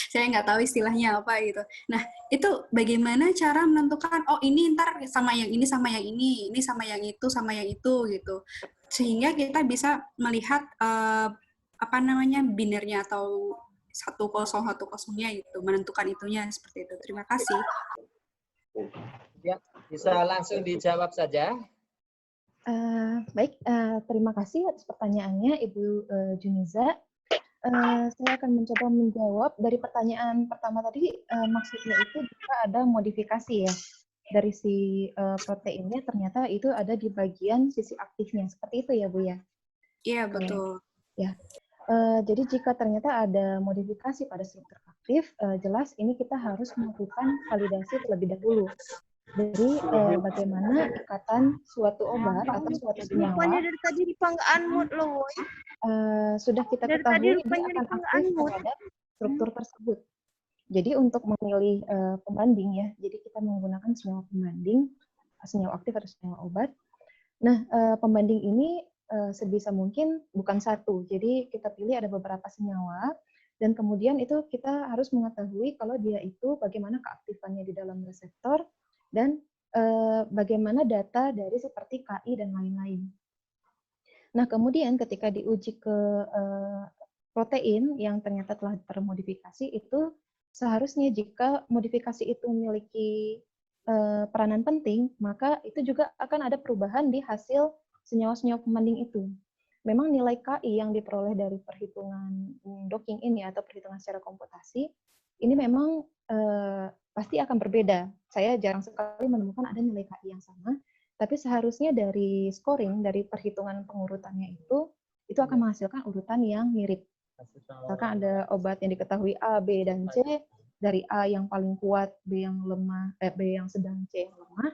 Saya nggak tahu istilahnya apa gitu. Nah, itu bagaimana cara menentukan, oh ini ntar sama yang ini sama yang ini sama yang itu sama yang itu gitu. Sehingga kita bisa melihat binernya atau 1010-nya itu, menentukan itunya seperti itu. Terima kasih. Ya, bisa langsung dijawab saja. Baik, terima kasih atas pertanyaannya Ibu Juniza. Saya akan mencoba menjawab dari pertanyaan pertama tadi, maksudnya itu jika ada modifikasi ya dari si proteinnya, ternyata itu ada di bagian sisi aktifnya, seperti itu ya Bu ya? Iya, betul. Ya. Jadi jika ternyata ada modifikasi pada struktur aktif, jelas ini kita harus melakukan validasi terlebih dahulu dari bagaimana ikatan suatu obat atau suatu senyawa sudah kita ketahui dia akan aktif terhadap struktur tersebut. Jadi untuk memilih pembanding ya, jadi kita menggunakan senyawa pembanding, senyawa aktif atau senyawa obat. Nah, pembanding ini sebisa mungkin bukan satu. Jadi kita pilih ada beberapa senyawa dan kemudian itu kita harus mengetahui kalau dia itu bagaimana keaktifannya di dalam reseptor dan bagaimana data dari seperti KI dan lain-lain. Nah, kemudian ketika diuji ke protein yang ternyata telah termodifikasi itu seharusnya jika modifikasi itu memiliki peranan penting, maka itu juga akan ada perubahan di hasil senyawa-senyawa pembanding itu. Memang nilai KI yang diperoleh dari perhitungan docking ini atau perhitungan secara komputasi, ini memang pasti akan berbeda. Saya jarang sekali menemukan ada nilai KI yang sama, tapi seharusnya dari scoring, dari perhitungan pengurutannya itu akan menghasilkan urutan yang mirip. Misalkan ada obat yang diketahui A, B, dan C, dari A yang paling kuat, B yang lemah, B yang sedang, C yang lemah.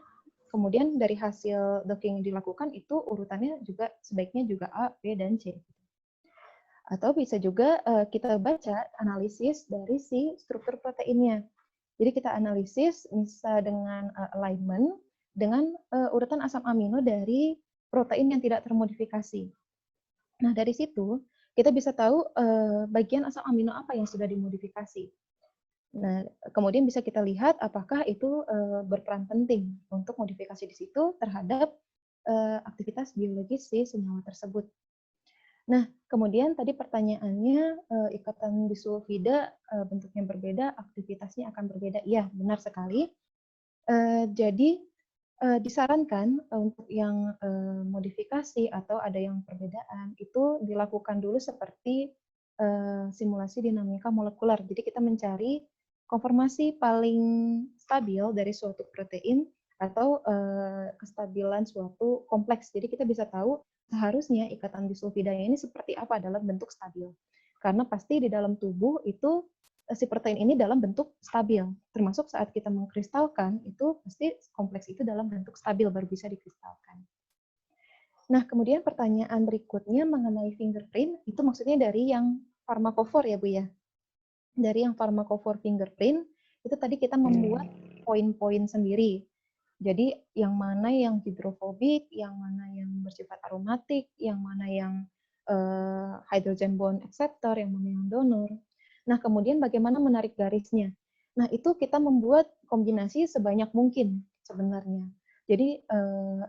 Kemudian dari hasil docking yang dilakukan itu urutannya juga sebaiknya juga A, B, dan C. Atau bisa juga kita baca analisis dari si struktur proteinnya. Jadi kita analisis bisa dengan alignment dengan urutan asam amino dari protein yang tidak termodifikasi. Nah, dari situ kita bisa tahu bagian asam amino apa yang sudah dimodifikasi. Nah, kemudian bisa kita lihat apakah itu berperan penting untuk modifikasi di situ terhadap aktivitas biologis si senyawa tersebut. Nah, kemudian tadi pertanyaannya ikatan disulfida bentuknya berbeda, aktivitasnya akan berbeda. Iya, benar sekali. Jadi disarankan untuk yang modifikasi atau ada yang perbedaan itu dilakukan dulu seperti simulasi dinamika molekuler. Jadi kita mencari konformasi paling stabil dari suatu protein atau kestabilan suatu kompleks. Jadi kita bisa tahu seharusnya ikatan disulfidanya ini seperti apa dalam bentuk stabil. Karena pasti di dalam tubuh itu si protein ini dalam bentuk stabil. Termasuk saat kita mengkristalkan, itu pasti kompleks itu dalam bentuk stabil baru bisa dikristalkan. Nah, kemudian pertanyaan berikutnya mengenai fingerprint, itu maksudnya dari yang farmakofor ya Bu ya? Dari yang farmakofor fingerprint, itu tadi kita membuat poin-poin sendiri. Jadi yang mana yang hidrofobik, yang mana yang bersifat aromatik, yang mana yang hydrogen bond acceptor, yang mana yang donor. Nah, kemudian bagaimana menarik garisnya? Nah, itu kita membuat kombinasi sebanyak mungkin sebenarnya. Jadi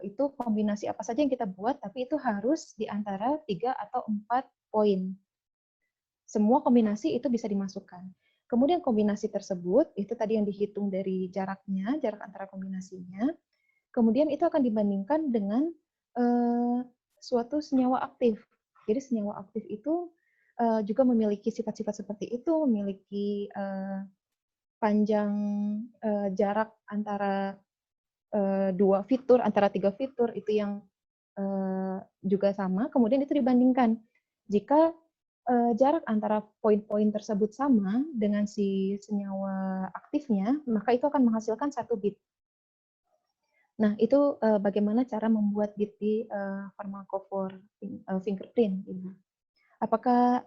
itu kombinasi apa saja yang kita buat, tapi itu harus di antara 3 atau 4 poin. Semua kombinasi itu bisa dimasukkan. Kemudian kombinasi tersebut, itu tadi yang dihitung dari jaraknya, jarak antara kombinasinya. Kemudian itu akan dibandingkan dengan suatu senyawa aktif. Jadi senyawa aktif itu juga memiliki sifat-sifat seperti itu, memiliki panjang jarak antara 2 fitur, antara 3 fitur, itu yang juga sama. Kemudian itu dibandingkan. Jika jarak antara poin-poin tersebut sama dengan si senyawa aktifnya, maka itu akan menghasilkan 1 bit. Nah, itu bagaimana cara membuat bit di farmakofor fingerprint. Apakah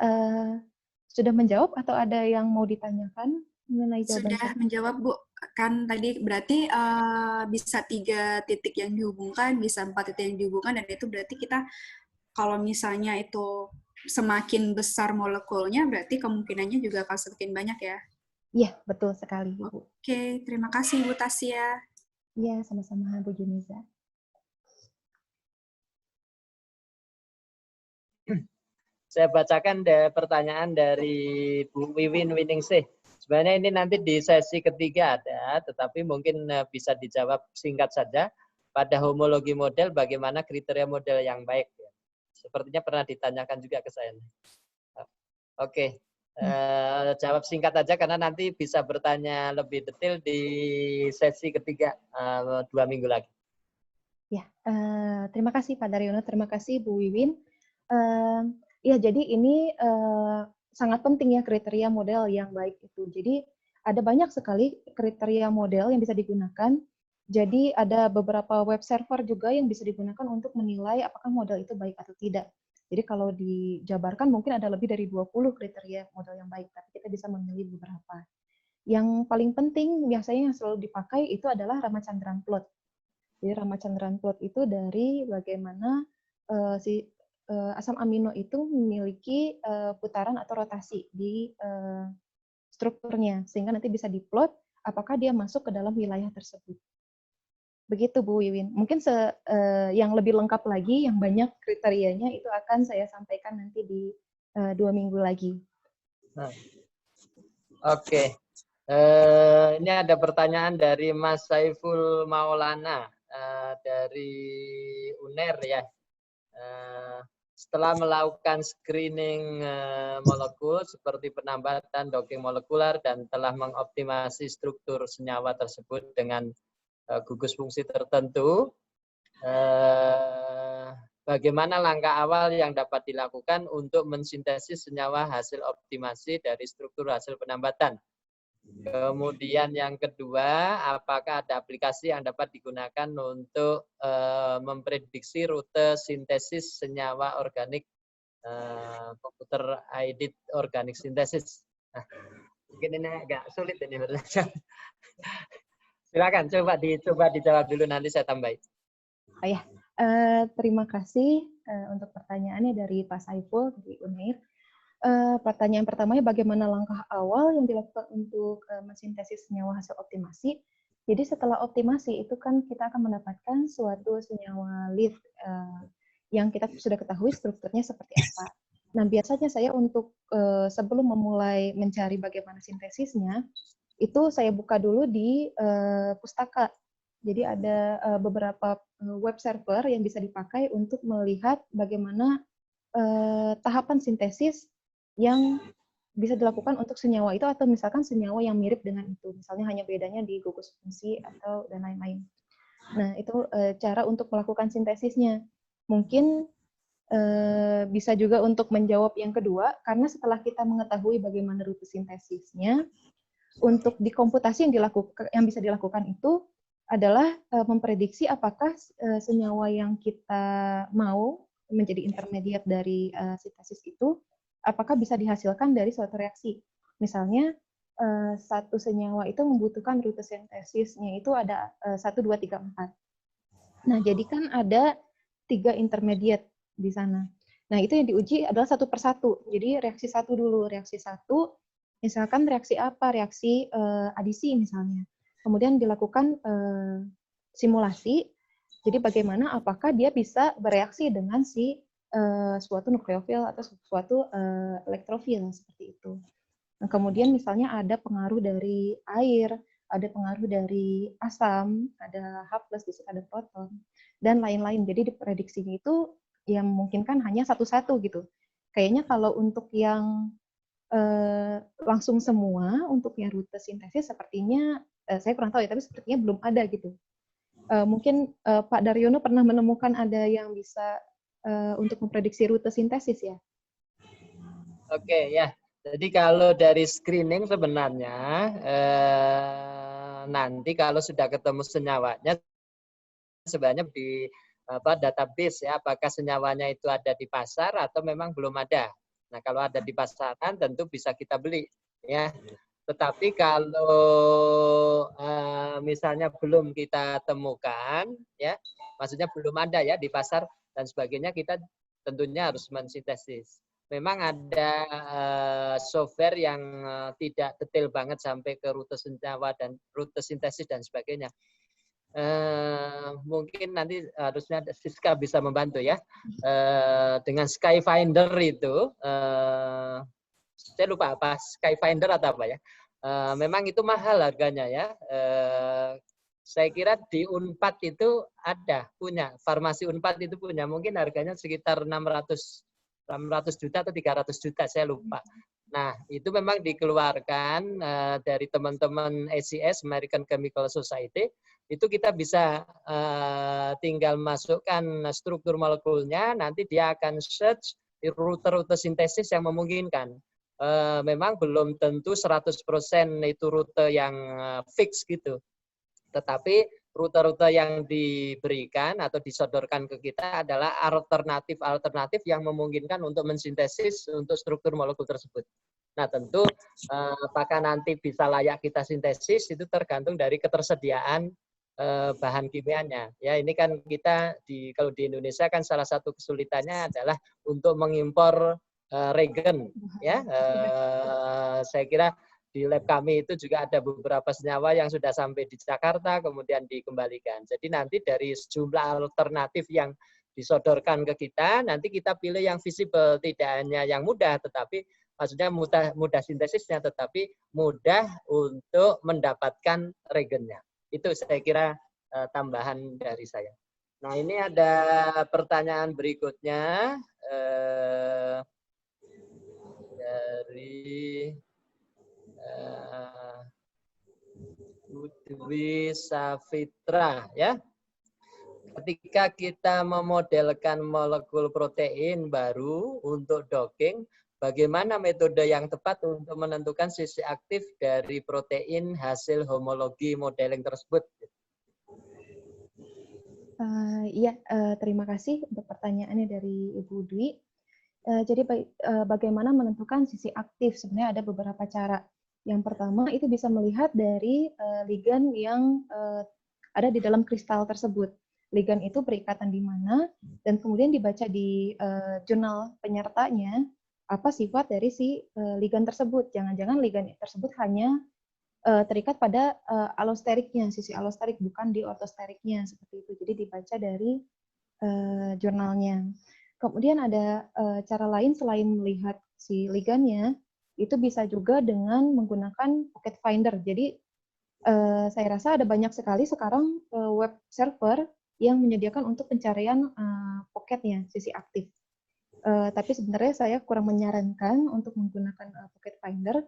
sudah menjawab atau ada yang mau ditanyakan mengenai jawaban Sudah saya? menjawab, Bu. Kan tadi berarti bisa 3 titik yang dihubungkan, bisa 4 titik yang dihubungkan, dan itu berarti kita kalau misalnya itu semakin besar molekulnya, berarti kemungkinannya juga akan semakin banyak ya? Iya, betul sekali, Ibu. Oke, terima kasih Bu Tasya. Iya, sama-sama Bu Juniza. Saya bacakan pertanyaan dari Bu Wiwin Winingsih. Sebenarnya ini nanti di sesi ketiga ada, tetapi mungkin bisa dijawab singkat saja. Pada homologi model, bagaimana kriteria model yang baik? Sepertinya pernah ditanyakan juga ke saya. Oke, jawab singkat aja karena nanti bisa bertanya lebih detail di sesi ketiga 2 minggu lagi. Ya, terima kasih Pak Daryono, terima kasih Bu Wiwin. Ya, jadi ini sangat penting ya kriteria model yang baik itu. Jadi ada banyak sekali kriteria model yang bisa digunakan. Jadi ada beberapa web server juga yang bisa digunakan untuk menilai apakah model itu baik atau tidak. Jadi kalau dijabarkan mungkin ada lebih dari 20 kriteria model yang baik, tapi kita bisa memilih beberapa. Yang paling penting biasanya yang selalu dipakai itu adalah Ramachandran plot. Jadi Ramachandran plot itu dari bagaimana si asam amino itu memiliki putaran atau rotasi di strukturnya, sehingga nanti bisa diplot apakah dia masuk ke dalam wilayah tersebut. Begitu Bu Wiwin. Mungkin yang lebih lengkap lagi, yang banyak kriterianya itu akan saya sampaikan nanti di 2 minggu lagi. Oke. Ini ada pertanyaan dari Mas Saiful Maulana dari UNER ya. Setelah melakukan screening molekul seperti penambatan docking molekuler dan telah mengoptimasi struktur senyawa tersebut dengan gugus fungsi tertentu, bagaimana langkah awal yang dapat dilakukan untuk mensintesis senyawa hasil optimasi dari struktur hasil penambatan? Kemudian yang kedua, apakah ada aplikasi yang dapat digunakan untuk memprediksi rute sintesis senyawa organik, computer aided organic synthesis? Nah, mungkin ini agak sulit ini bertanya. Silakan, coba dijawab dulu, nanti saya tambahin. Oh ya, Terima kasih untuk pertanyaannya dari Pak Saiful di Unair. Pertanyaan pertamanya, bagaimana langkah awal yang dilakukan untuk mensintesis senyawa hasil optimasi? Jadi setelah optimasi itu kan kita akan mendapatkan suatu senyawa lead yang kita sudah ketahui strukturnya seperti apa. Nah, biasanya saya untuk sebelum memulai mencari bagaimana sintesisnya, itu saya buka dulu di pustaka. Jadi ada beberapa web server yang bisa dipakai untuk melihat bagaimana tahapan sintesis yang bisa dilakukan untuk senyawa itu, atau misalkan senyawa yang mirip dengan itu. Misalnya hanya bedanya di gugus fungsi atau dan lain-lain. Nah, itu cara untuk melakukan sintesisnya. Mungkin bisa juga untuk menjawab yang kedua, karena setelah kita mengetahui bagaimana rute sintesisnya, untuk di komputasi yang bisa dilakukan itu adalah memprediksi apakah senyawa yang kita mau menjadi intermediate dari sintesis itu, apakah bisa dihasilkan dari suatu reaksi. Misalnya, satu senyawa itu membutuhkan rute sintesisnya itu ada 1, 2, 3, 4. Nah, jadi kan ada 3 intermediate di sana. Nah, itu yang diuji adalah satu persatu. Jadi reaksi satu dulu. Reaksi satu, misalkan reaksi apa? Reaksi adisi misalnya. Kemudian dilakukan simulasi. Jadi bagaimana apakah dia bisa bereaksi dengan suatu nukleofil atau suatu elektrofil seperti itu. Nah, kemudian misalnya ada pengaruh dari air, ada pengaruh dari asam, ada H+, di situ ada proton, dan lain-lain. Jadi diprediksinya itu yang memungkinkan hanya satu-satu gitu. Kayaknya kalau untuk yang langsung semua, untuk yang rute sintesis sepertinya, saya kurang tahu ya, tapi sepertinya belum ada gitu. Mungkin Pak Daryono pernah menemukan ada yang bisa untuk memprediksi rute sintesis ya? Oke, ya. Jadi kalau dari screening sebenarnya nanti kalau sudah ketemu senyawanya sebenarnya di database ya, apakah senyawanya itu ada di pasar atau memang belum ada. Nah, kalau ada di pasaran tentu bisa kita beli ya. Tetapi kalau misalnya belum kita temukan ya, maksudnya belum ada ya di pasar dan sebagainya, kita tentunya harus mensintesis. Memang ada software yang tidak detail banget sampai ke rute senyawa dan rute sintesis dan sebagainya. Mungkin nanti harusnya Siska bisa membantu ya. Dengan Skyfinder itu, saya lupa apa, Skyfinder atau apa ya. Memang itu mahal harganya ya. Saya kira di Unpad itu punya, farmasi Unpad itu punya, mungkin harganya sekitar 600 juta atau 300 juta, saya lupa. Nah, itu memang dikeluarkan dari teman-teman ACS, American Chemical Society. Itu kita bisa tinggal masukkan struktur molekulnya, nanti dia akan search rute-rute sintesis yang memungkinkan. Memang belum tentu 100% itu rute yang fix gitu. Tetapi rute-rute yang diberikan atau disodorkan ke kita adalah alternatif-alternatif yang memungkinkan untuk mensintesis untuk struktur molekul tersebut. Nah, tentu apakah nanti bisa layak kita sintesis itu tergantung dari ketersediaan bahan kimianya. Ya, ini kan kita kalau di Indonesia kan salah satu kesulitannya adalah untuk mengimpor reagen. Ya, saya kira di lab kami itu juga ada beberapa senyawa yang sudah sampai di Jakarta kemudian dikembalikan. Jadi nanti dari sejumlah alternatif yang disodorkan ke kita, nanti kita pilih yang visible, tidak hanya yang mudah, tetapi maksudnya mudah sintesisnya, tetapi mudah untuk mendapatkan reagennya. Itu saya kira tambahan dari saya. Nah, ini ada pertanyaan berikutnya dari Dwi Safitra ya. Ketika kita memodelkan molekul protein baru untuk docking, bagaimana metode yang tepat untuk menentukan sisi aktif dari protein hasil homologi modeling tersebut? Terima kasih untuk pertanyaannya dari Ibu Dwi. Jadi bagaimana menentukan sisi aktif? Sebenarnya ada beberapa cara. Yang pertama itu bisa melihat dari ligan yang ada di dalam kristal tersebut. ligan itu berikatan di mana, dan kemudian dibaca di jurnal penyertanya apa sifat dari si ligan tersebut. Jangan-jangan ligan tersebut hanya terikat pada allosteriknya, sisi allosterik, bukan di ortosteriknya, seperti itu. Jadi dibaca dari jurnalnya. Kemudian ada cara lain selain melihat si ligannya, itu bisa juga dengan menggunakan pocket finder. Jadi saya rasa ada banyak sekali sekarang web server yang menyediakan untuk pencarian pocketnya, sisi aktif. Tapi sebenarnya saya kurang menyarankan untuk menggunakan pocket finder.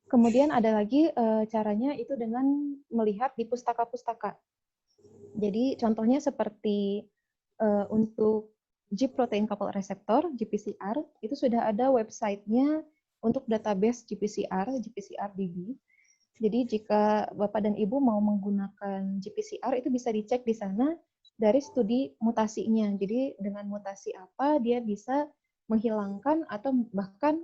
Kemudian ada lagi caranya itu dengan melihat di pustaka-pustaka. Jadi contohnya seperti untuk G protein coupled receptor, GPCR, itu sudah ada website-nya untuk database GPCR, GPCR-DB. Jadi jika Bapak dan Ibu mau menggunakan GPCR, itu bisa dicek di sana dari studi mutasinya. Jadi dengan mutasi apa dia bisa menghilangkan atau bahkan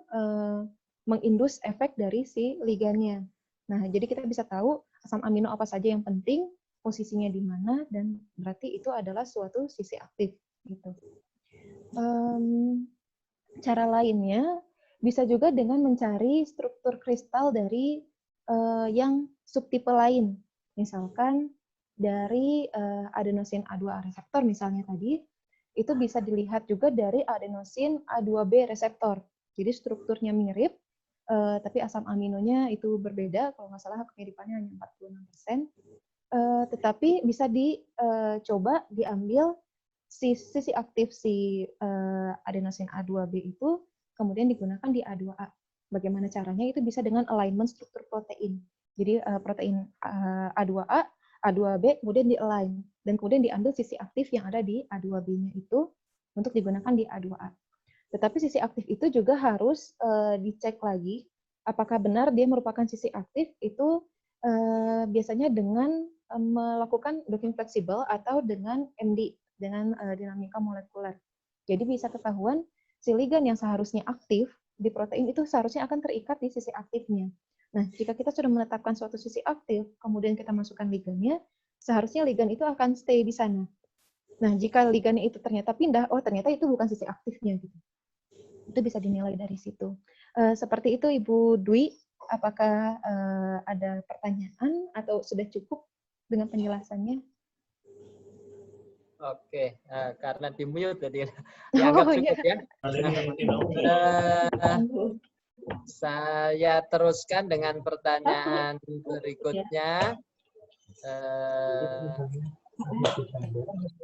mengindus efek dari si ligannya. Nah, jadi kita bisa tahu asam amino apa saja yang penting, posisinya di mana, dan berarti itu adalah suatu sisi aktif. Gitu. Cara lainnya bisa juga dengan mencari struktur kristal dari yang subtipe lain. Misalkan dari adenosin A2A reseptor misalnya tadi, itu bisa dilihat juga dari adenosin A2B reseptor. Jadi strukturnya mirip, tapi asam aminonya itu berbeda, kalau nggak salah kemiripannya hanya 46%. Tetapi bisa dicoba diambil sisi aktif si adenosin A2B itu, kemudian digunakan di A2A. Bagaimana caranya? Itu bisa dengan alignment struktur protein. Jadi protein A2A, A2B kemudian di-align, dan kemudian diambil sisi aktif yang ada di A2B-nya itu untuk digunakan di A2A. Tetapi sisi aktif itu juga harus dicek lagi apakah benar dia merupakan sisi aktif itu biasanya dengan melakukan docking fleksibel atau dengan MD, dengan dinamika molekuler. Jadi bisa ketahuan si ligan yang seharusnya aktif di protein itu seharusnya akan terikat di sisi aktifnya. Nah, jika kita sudah menetapkan suatu sisi aktif, kemudian kita masukkan ligannya, seharusnya ligan itu akan stay di sana. Nah, jika ligannya itu ternyata pindah, oh ternyata itu bukan sisi aktifnya gitu. Itu bisa dinilai dari situ. Seperti itu Ibu Dwi, apakah ada pertanyaan atau sudah cukup dengan penjelasannya? Oke, karena di-mute jadi dianggap cukup ya. Saya teruskan dengan pertanyaan berikutnya.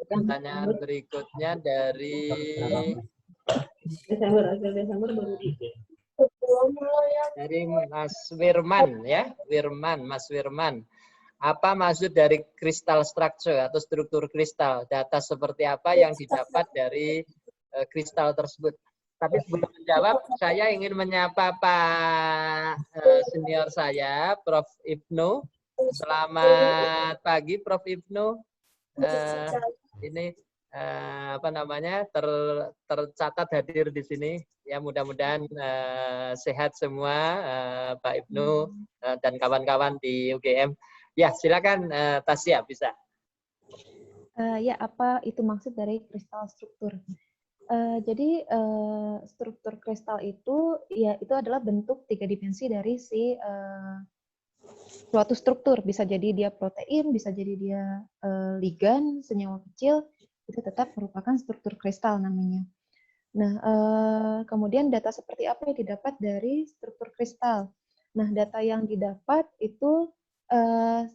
Pertanyaan berikutnya dari Mas Wirman ya, Mas Wirman. Apa maksud dari crystal structure atau struktur kristal? Data seperti apa yang didapat dari kristal tersebut? Tapi sebelum menjawab, saya ingin menyapa Pak senior saya, Prof. Ibnu. Selamat pagi, Prof. Ibnu. Ini apa namanya tercatat hadir di sini. Ya mudah-mudahan sehat semua, Pak Ibnu dan kawan-kawan di UGM. Ya, silakan Tasya bisa. Ya, apa itu maksud dari kristal struktur? Jadi struktur kristal itu ya itu adalah bentuk 3 dimensi dari si suatu struktur. Bisa jadi dia protein, bisa jadi dia ligan, senyawa kecil, itu tetap merupakan struktur kristal namanya. Nah, kemudian data seperti apa yang didapat dari struktur kristal? Nah, data yang didapat itu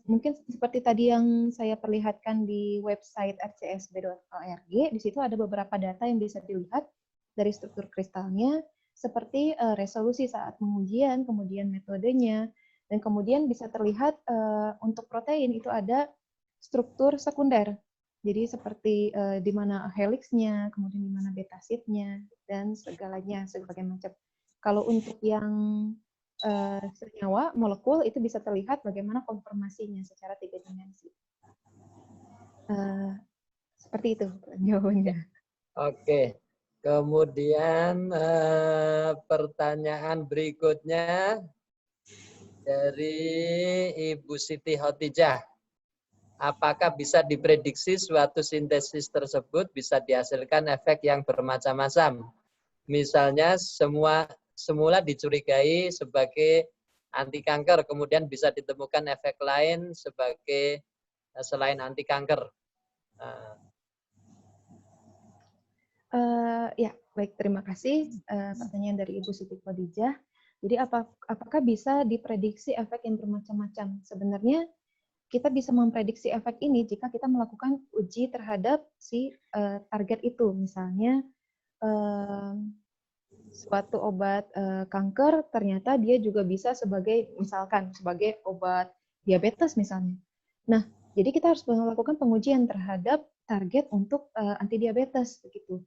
mungkin seperti tadi yang saya perlihatkan di website rcsb.org, di situ ada beberapa data yang bisa dilihat dari struktur kristalnya, seperti resolusi saat pengujian, kemudian metodenya, dan kemudian bisa terlihat untuk protein itu ada struktur sekunder. Jadi seperti di mana helixnya, kemudian di mana betasidnya, dan segalanya, sebagai macam. Kalau untuk yang senyawa, molekul, itu bisa terlihat bagaimana konformasinya secara 3 dimensi. Seperti itu jawabannya. Oke. Kemudian pertanyaan berikutnya dari Ibu Siti Khotijah. apakah bisa diprediksi suatu sintesis tersebut bisa dihasilkan efek yang bermacam-macam. Misalnya semula dicurigai sebagai anti kanker, kemudian bisa ditemukan efek lain sebagai selain anti kanker. Ya, baik, terima kasih pertanyaan dari Ibu Siti Khadijah. Jadi apakah bisa diprediksi efek yang bermacam-macam? Sebenarnya kita bisa memprediksi efek ini jika kita melakukan uji terhadap si target itu. Misalnya suatu obat kanker ternyata dia juga bisa misalkan sebagai obat diabetes misalnya. Nah, jadi kita harus melakukan pengujian terhadap target untuk anti diabetes begitu.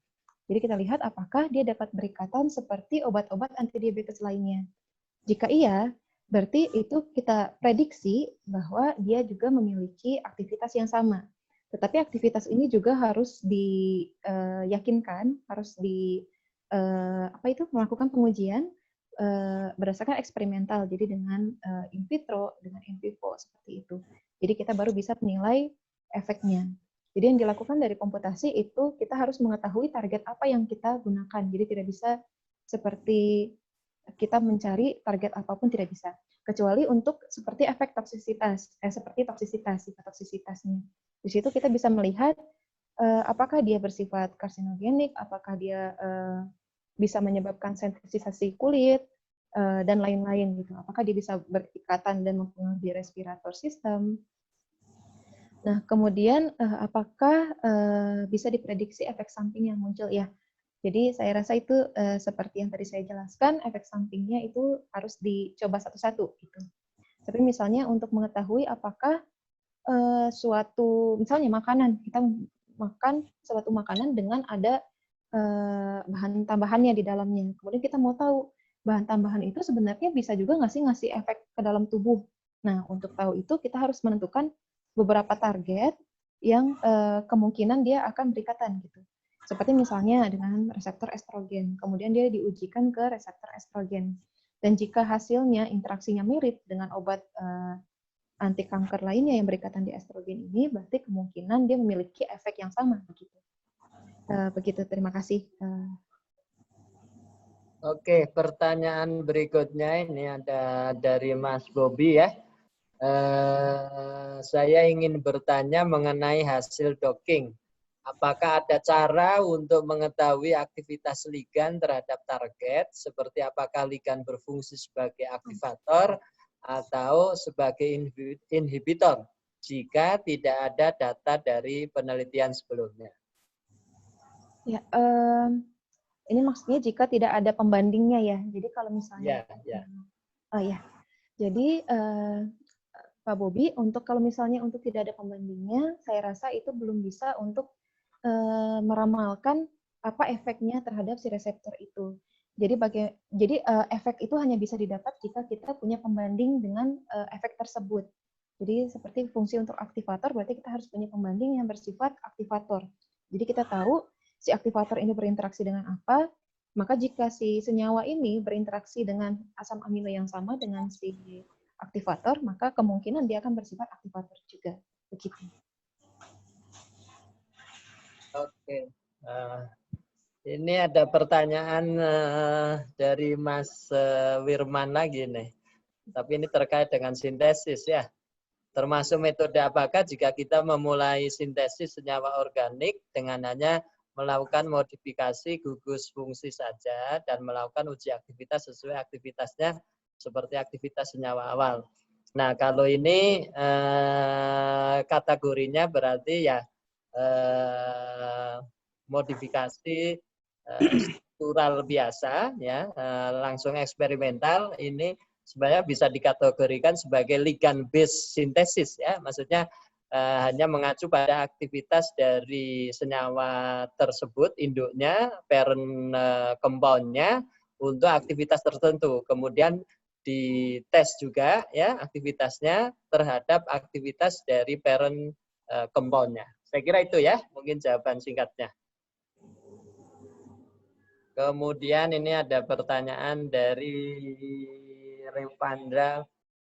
Jadi kita lihat apakah dia dapat berikatan seperti obat-obat anti diabetes lainnya. Jika iya, berarti itu kita prediksi bahwa dia juga memiliki aktivitas yang sama. Tetapi aktivitas ini juga harus diyakinkan, harus melakukan pengujian berdasarkan eksperimental, jadi dengan in vitro, dengan in vivo seperti itu. Jadi kita baru bisa menilai efeknya. Jadi yang dilakukan dari komputasi itu kita harus mengetahui target apa yang kita gunakan. Jadi tidak bisa seperti kita mencari target apapun, tidak bisa. Kecuali untuk seperti efek toksisitas, seperti sifat toksisitasnya. Di situ kita bisa melihat apakah dia bersifat karsinogenik, apakah dia bisa menyebabkan sensitisasi kulit, dan lain-lain gitu. Apakah dia bisa berikatan dan mempengaruhi respirator sistem. Nah, kemudian apakah bisa diprediksi efek samping yang muncul? Ya, jadi saya rasa itu seperti yang tadi saya jelaskan, efek sampingnya itu harus dicoba satu-satu gitu. Tapi misalnya untuk mengetahui apakah misalnya makanan, kita makan suatu makanan dengan ada bahan tambahannya di dalamnya. Kemudian kita mau tahu bahan tambahan itu sebenarnya bisa juga ngasih efek ke dalam tubuh. Nah, untuk tahu itu kita harus menentukan beberapa target yang kemungkinan dia akan berikatan gitu. Seperti misalnya dengan reseptor estrogen, kemudian dia diujikan ke reseptor estrogen. Dan jika hasilnya interaksinya mirip dengan obat anti kanker lainnya yang berikatan di estrogen ini, berarti kemungkinan dia memiliki efek yang sama begitu. Begitu, terima kasih. Oke, pertanyaan berikutnya ini ada dari Mas Bobi ya. Saya ingin bertanya mengenai hasil docking. Apakah ada cara untuk mengetahui aktivitas ligan terhadap target, seperti apakah ligan berfungsi sebagai aktivator atau sebagai inhibitor, jika tidak ada data dari penelitian sebelumnya? Ya, ini maksudnya jika tidak ada pembandingnya ya. Jadi kalau misalnya, jadi Pak Bobi, kalau misalnya untuk tidak ada pembandingnya, saya rasa itu belum bisa untuk meramalkan apa efeknya terhadap si reseptor itu. Jadi efek itu hanya bisa didapat jika kita punya pembanding dengan efek tersebut. Jadi seperti fungsi untuk aktivator, berarti kita harus punya pembanding yang bersifat aktivator. Jadi kita tahu si aktivator ini berinteraksi dengan apa, maka jika si senyawa ini berinteraksi dengan asam amino yang sama dengan si aktivator, maka kemungkinan dia akan bersifat aktivator juga. Begitu. Oke. Ini ada pertanyaan dari Mas Wirman lagi nih. Tapi ini terkait dengan sintesis ya. Termasuk metode apakah jika kita memulai sintesis senyawa organik dengan hanya melakukan modifikasi gugus fungsi saja dan melakukan uji aktivitas sesuai aktivitasnya seperti aktivitas senyawa awal. Nah, kalau ini kategorinya berarti ya modifikasi struktural biasa, ya langsung eksperimental. Ini sebenarnya bisa dikategorikan sebagai ligand based sintesis, ya, maksudnya hanya mengacu pada aktivitas dari senyawa tersebut, induknya, parent compound-nya untuk aktivitas tertentu. Kemudian dites juga ya aktivitasnya terhadap aktivitas dari parent compound-nya. Saya kira itu ya, mungkin jawaban singkatnya. Kemudian ini ada pertanyaan dari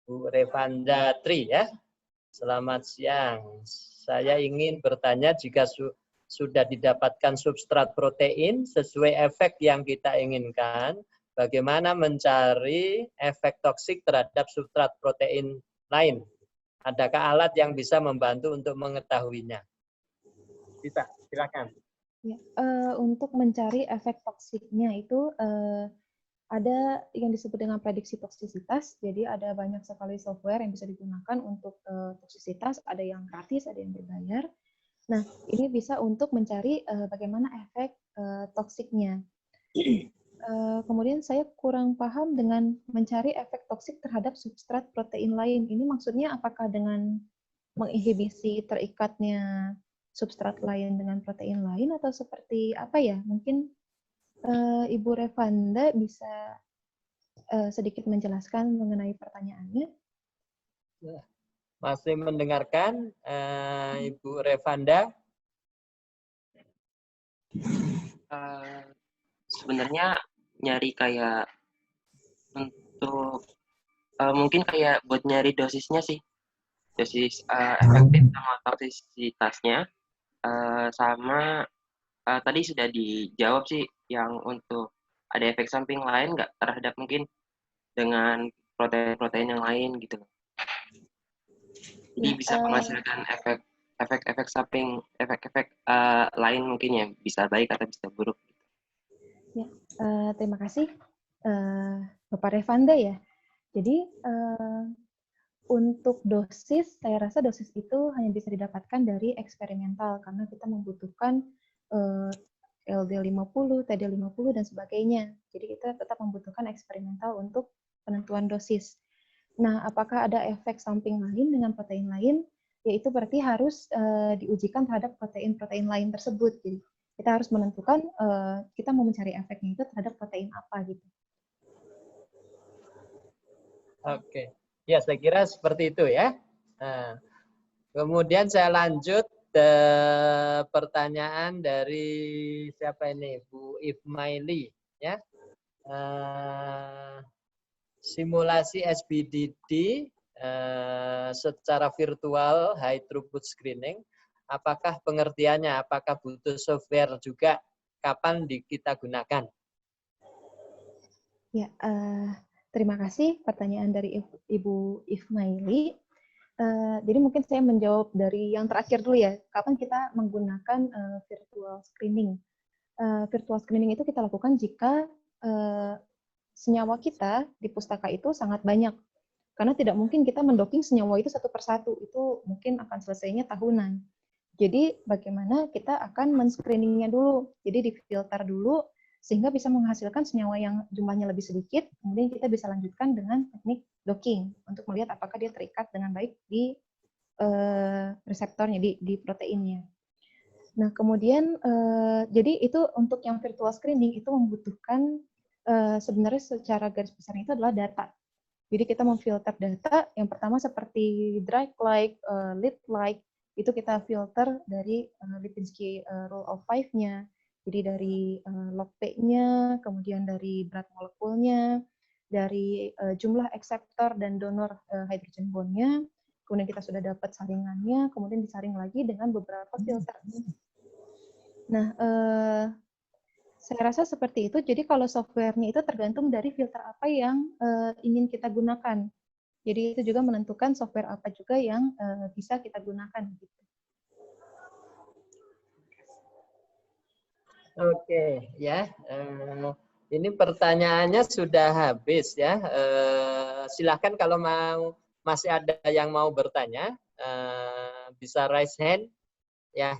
Bu Revandra Tri ya. Selamat siang. Saya ingin bertanya jika sudah didapatkan substrat protein sesuai efek yang kita inginkan, bagaimana mencari efek toksik terhadap substrat protein lain? Adakah alat yang bisa membantu untuk mengetahuinya? Bisa, silakan. Ya, untuk mencari efek toksiknya itu ada yang disebut dengan prediksi toksisitas. Jadi ada banyak sekali software yang bisa digunakan untuk toksisitas. Ada yang gratis, ada yang berbayar. Nah, ini bisa untuk mencari bagaimana efek toksiknya. Kemudian saya kurang paham dengan mencari efek toksik terhadap substrat protein lain. Ini maksudnya apakah dengan menginhibisi terikatnya substrat lain dengan protein lain atau seperti apa ya? Mungkin Ibu Revanda bisa sedikit menjelaskan mengenai pertanyaannya. Masih mendengarkan Ibu Revanda? Sebenarnya nyari kayak untuk mungkin kayak buat nyari dosisnya sih, dosis efektif sama toksisitasnya, sama tadi sudah dijawab sih yang untuk ada efek samping lain nggak terhadap mungkin dengan protein-protein yang lain gitu. Jadi bisa menghasilkan efek samping, efek-efek lain mungkin ya, bisa baik atau bisa buruk. Ya, terima kasih Bapak Revanda ya. Jadi untuk dosis, saya rasa dosis itu hanya bisa didapatkan dari eksperimental karena kita membutuhkan LD50, TD50 dan sebagainya. Jadi kita tetap membutuhkan eksperimental untuk penentuan dosis. Nah, apakah ada efek samping lain dengan protein lain? Yaitu berarti harus diujikan terhadap protein-protein lain tersebut. Jadi kita harus menentukan kita mau mencari efeknya itu terhadap protein apa gitu. Oke, ya saya kira seperti itu ya. Nah, kemudian saya lanjut ke pertanyaan dari siapa ini, Bu Ifmaili ya. Simulasi SBDD secara virtual high throughput screening, apakah pengertiannya, apakah butuh software juga, kapan kita gunakan? Ya, terima kasih pertanyaan dari Ibu Ifmaili. Jadi mungkin saya menjawab dari yang terakhir dulu ya, kapan kita menggunakan virtual screening. Virtual screening itu kita lakukan jika senyawa kita di pustaka itu sangat banyak. Karena tidak mungkin kita mendocking senyawa itu satu persatu, itu mungkin akan selesainya tahunan. Jadi bagaimana kita akan men-screeningnya dulu, jadi difilter dulu, sehingga bisa menghasilkan senyawa yang jumlahnya lebih sedikit, kemudian kita bisa lanjutkan dengan teknik docking, untuk melihat apakah dia terikat dengan baik di reseptornya, di proteinnya. Nah kemudian, jadi itu untuk yang virtual screening, itu membutuhkan sebenarnya secara garis besarnya itu adalah data. Jadi kita memfilter data, yang pertama seperti drug-like, lead-like, itu kita filter dari Lipinski Rule of Five-nya, jadi dari log P-nya, kemudian dari berat molekulnya, dari jumlah akseptor dan donor hydrogen bond-nya, kemudian kita sudah dapat saringannya, kemudian disaring lagi dengan beberapa filter. Nah, saya rasa seperti itu. Jadi kalau softwarenya itu tergantung dari filter apa yang ingin kita gunakan. Jadi itu juga menentukan software apa juga yang bisa kita gunakan. Gitu. Oke, ya. Ini pertanyaannya sudah habis ya. Silakan kalau masih ada yang mau bertanya, bisa raise hand. Ya.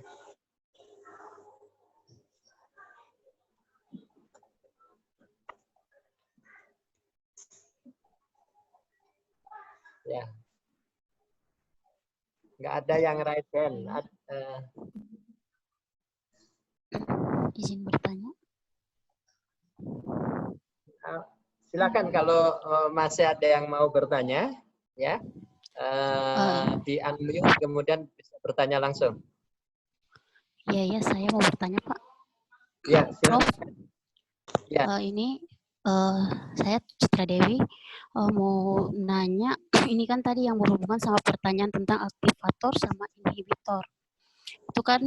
Ya. Nggak ada yang raise hand. Izin bertanya. Silakan kalau masih ada yang mau bertanya, ya. Di unmute kemudian bisa bertanya langsung. Iya, saya mau bertanya, Pak. Ya, silakan. Ya. Ini Saya Citra Dewi mau nanya, ini kan tadi yang berhubungan sama pertanyaan tentang aktivator sama inhibitor. Itu kan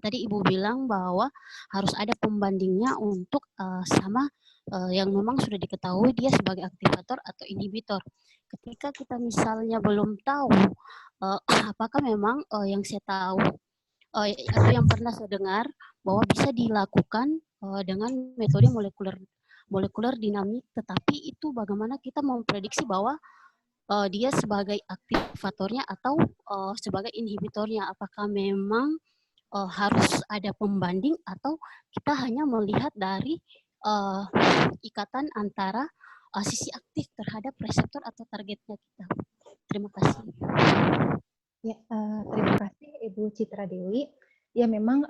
tadi Ibu bilang bahwa harus ada pembandingnya untuk sama yang memang sudah diketahui dia sebagai aktivator atau inhibitor. Ketika kita misalnya belum tahu apakah memang yang saya tahu atau yang pernah saya dengar bahwa bisa dilakukan dengan metode molekuler dinamik, tetapi itu bagaimana kita memprediksi bahwa dia sebagai aktivatornya atau sebagai inhibitornya, apakah memang harus ada pembanding atau kita hanya melihat dari ikatan antara sisi aktif terhadap reseptor atau targetnya kita. Terima kasih. Ya, terima kasih Ibu Citra Dewi. Ya, memang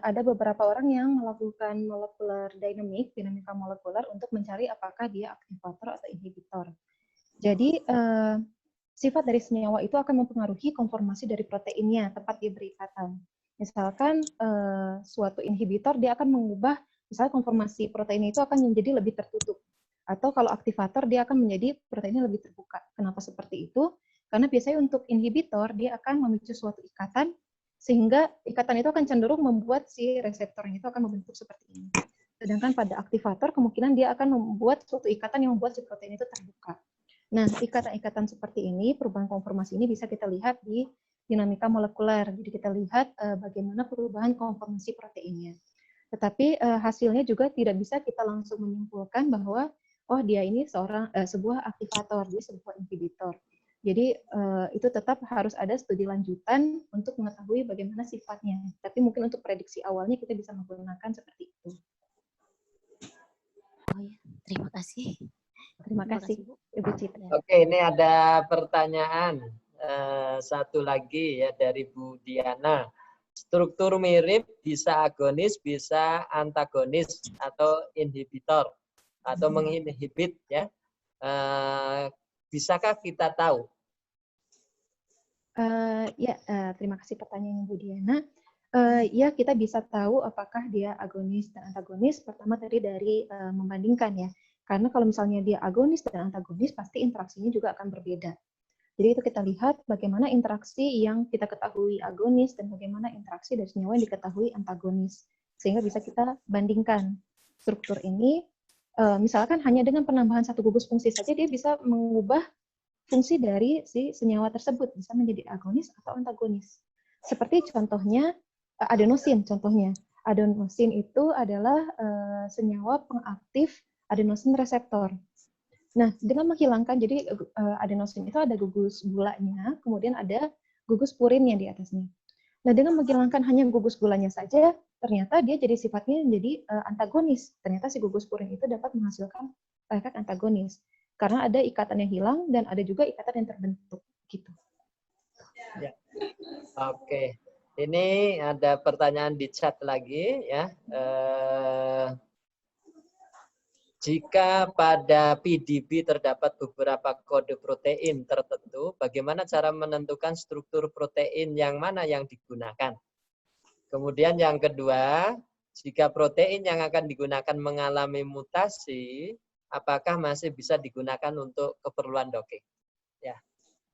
ada beberapa orang yang melakukan molekular dynamic, dinamika molekuler untuk mencari apakah dia aktivator atau inhibitor. Jadi, sifat dari senyawa itu akan mempengaruhi konformasi dari proteinnya, tempat dia berikatan. Misalkan suatu inhibitor dia akan mengubah, misalnya konformasi protein itu akan menjadi lebih tertutup. Atau kalau aktivator dia akan menjadi proteinnya lebih terbuka. Kenapa seperti itu? Karena biasanya untuk inhibitor dia akan memicu suatu ikatan, sehingga ikatan itu akan cenderung membuat si reseptornya itu akan membentuk seperti ini. Sedangkan pada aktivator kemungkinan dia akan membuat suatu ikatan yang membuat si protein itu terbuka. Nah, ikatan-ikatan seperti ini, perubahan konformasi ini bisa kita lihat di dinamika molekuler. Jadi kita lihat bagaimana perubahan konformasi proteinnya. Tetapi hasilnya juga tidak bisa kita langsung menyimpulkan bahwa oh dia ini sebuah aktivator, dia sebuah inhibitor. Jadi itu tetap harus ada studi lanjutan untuk mengetahui bagaimana sifatnya. Tapi mungkin untuk prediksi awalnya kita bisa menggunakan seperti itu. Oh ya, terima kasih. Terima kasih, Ibu Citra. Oke, ini ada pertanyaan satu lagi ya dari Bu Diana. Struktur mirip bisa agonis, bisa antagonis atau inhibitor atau menginhibit ya. Bisakah kita tahu? Terima kasih pertanyaannya Bu Diana. Ya, kita bisa tahu apakah dia agonis dan antagonis. Pertama tadi dari membandingkan ya. Karena kalau misalnya dia agonis dan antagonis, pasti interaksinya juga akan berbeda. Jadi itu kita lihat bagaimana interaksi yang kita ketahui agonis dan bagaimana interaksi dari senyawa yang diketahui antagonis. Sehingga bisa kita bandingkan struktur ini. Misalkan hanya dengan penambahan satu gugus fungsi saja, dia bisa mengubah fungsi dari si senyawa tersebut, bisa menjadi agonis atau antagonis. Seperti contohnya adenosin, contohnya. Adenosin itu adalah senyawa pengaktif adenosin reseptor. Nah, dengan menghilangkan, jadi adenosin itu ada gugus gulanya, kemudian ada gugus purinnya di atasnya. Nah, dengan menghilangkan hanya gugus gulanya saja, ternyata dia jadi sifatnya menjadi antagonis. Ternyata si gugus purin itu dapat menghasilkan efek antagonis. Karena ada ikatan yang hilang dan ada juga ikatan yang terbentuk. Gitu. Ya. Oke. Ini ada pertanyaan di chat lagi ya. Jika pada PDB terdapat beberapa kode protein tertentu, bagaimana cara menentukan struktur protein yang mana yang digunakan? Kemudian yang kedua, jika protein yang akan digunakan mengalami mutasi, apakah masih bisa digunakan untuk keperluan docking? Ya,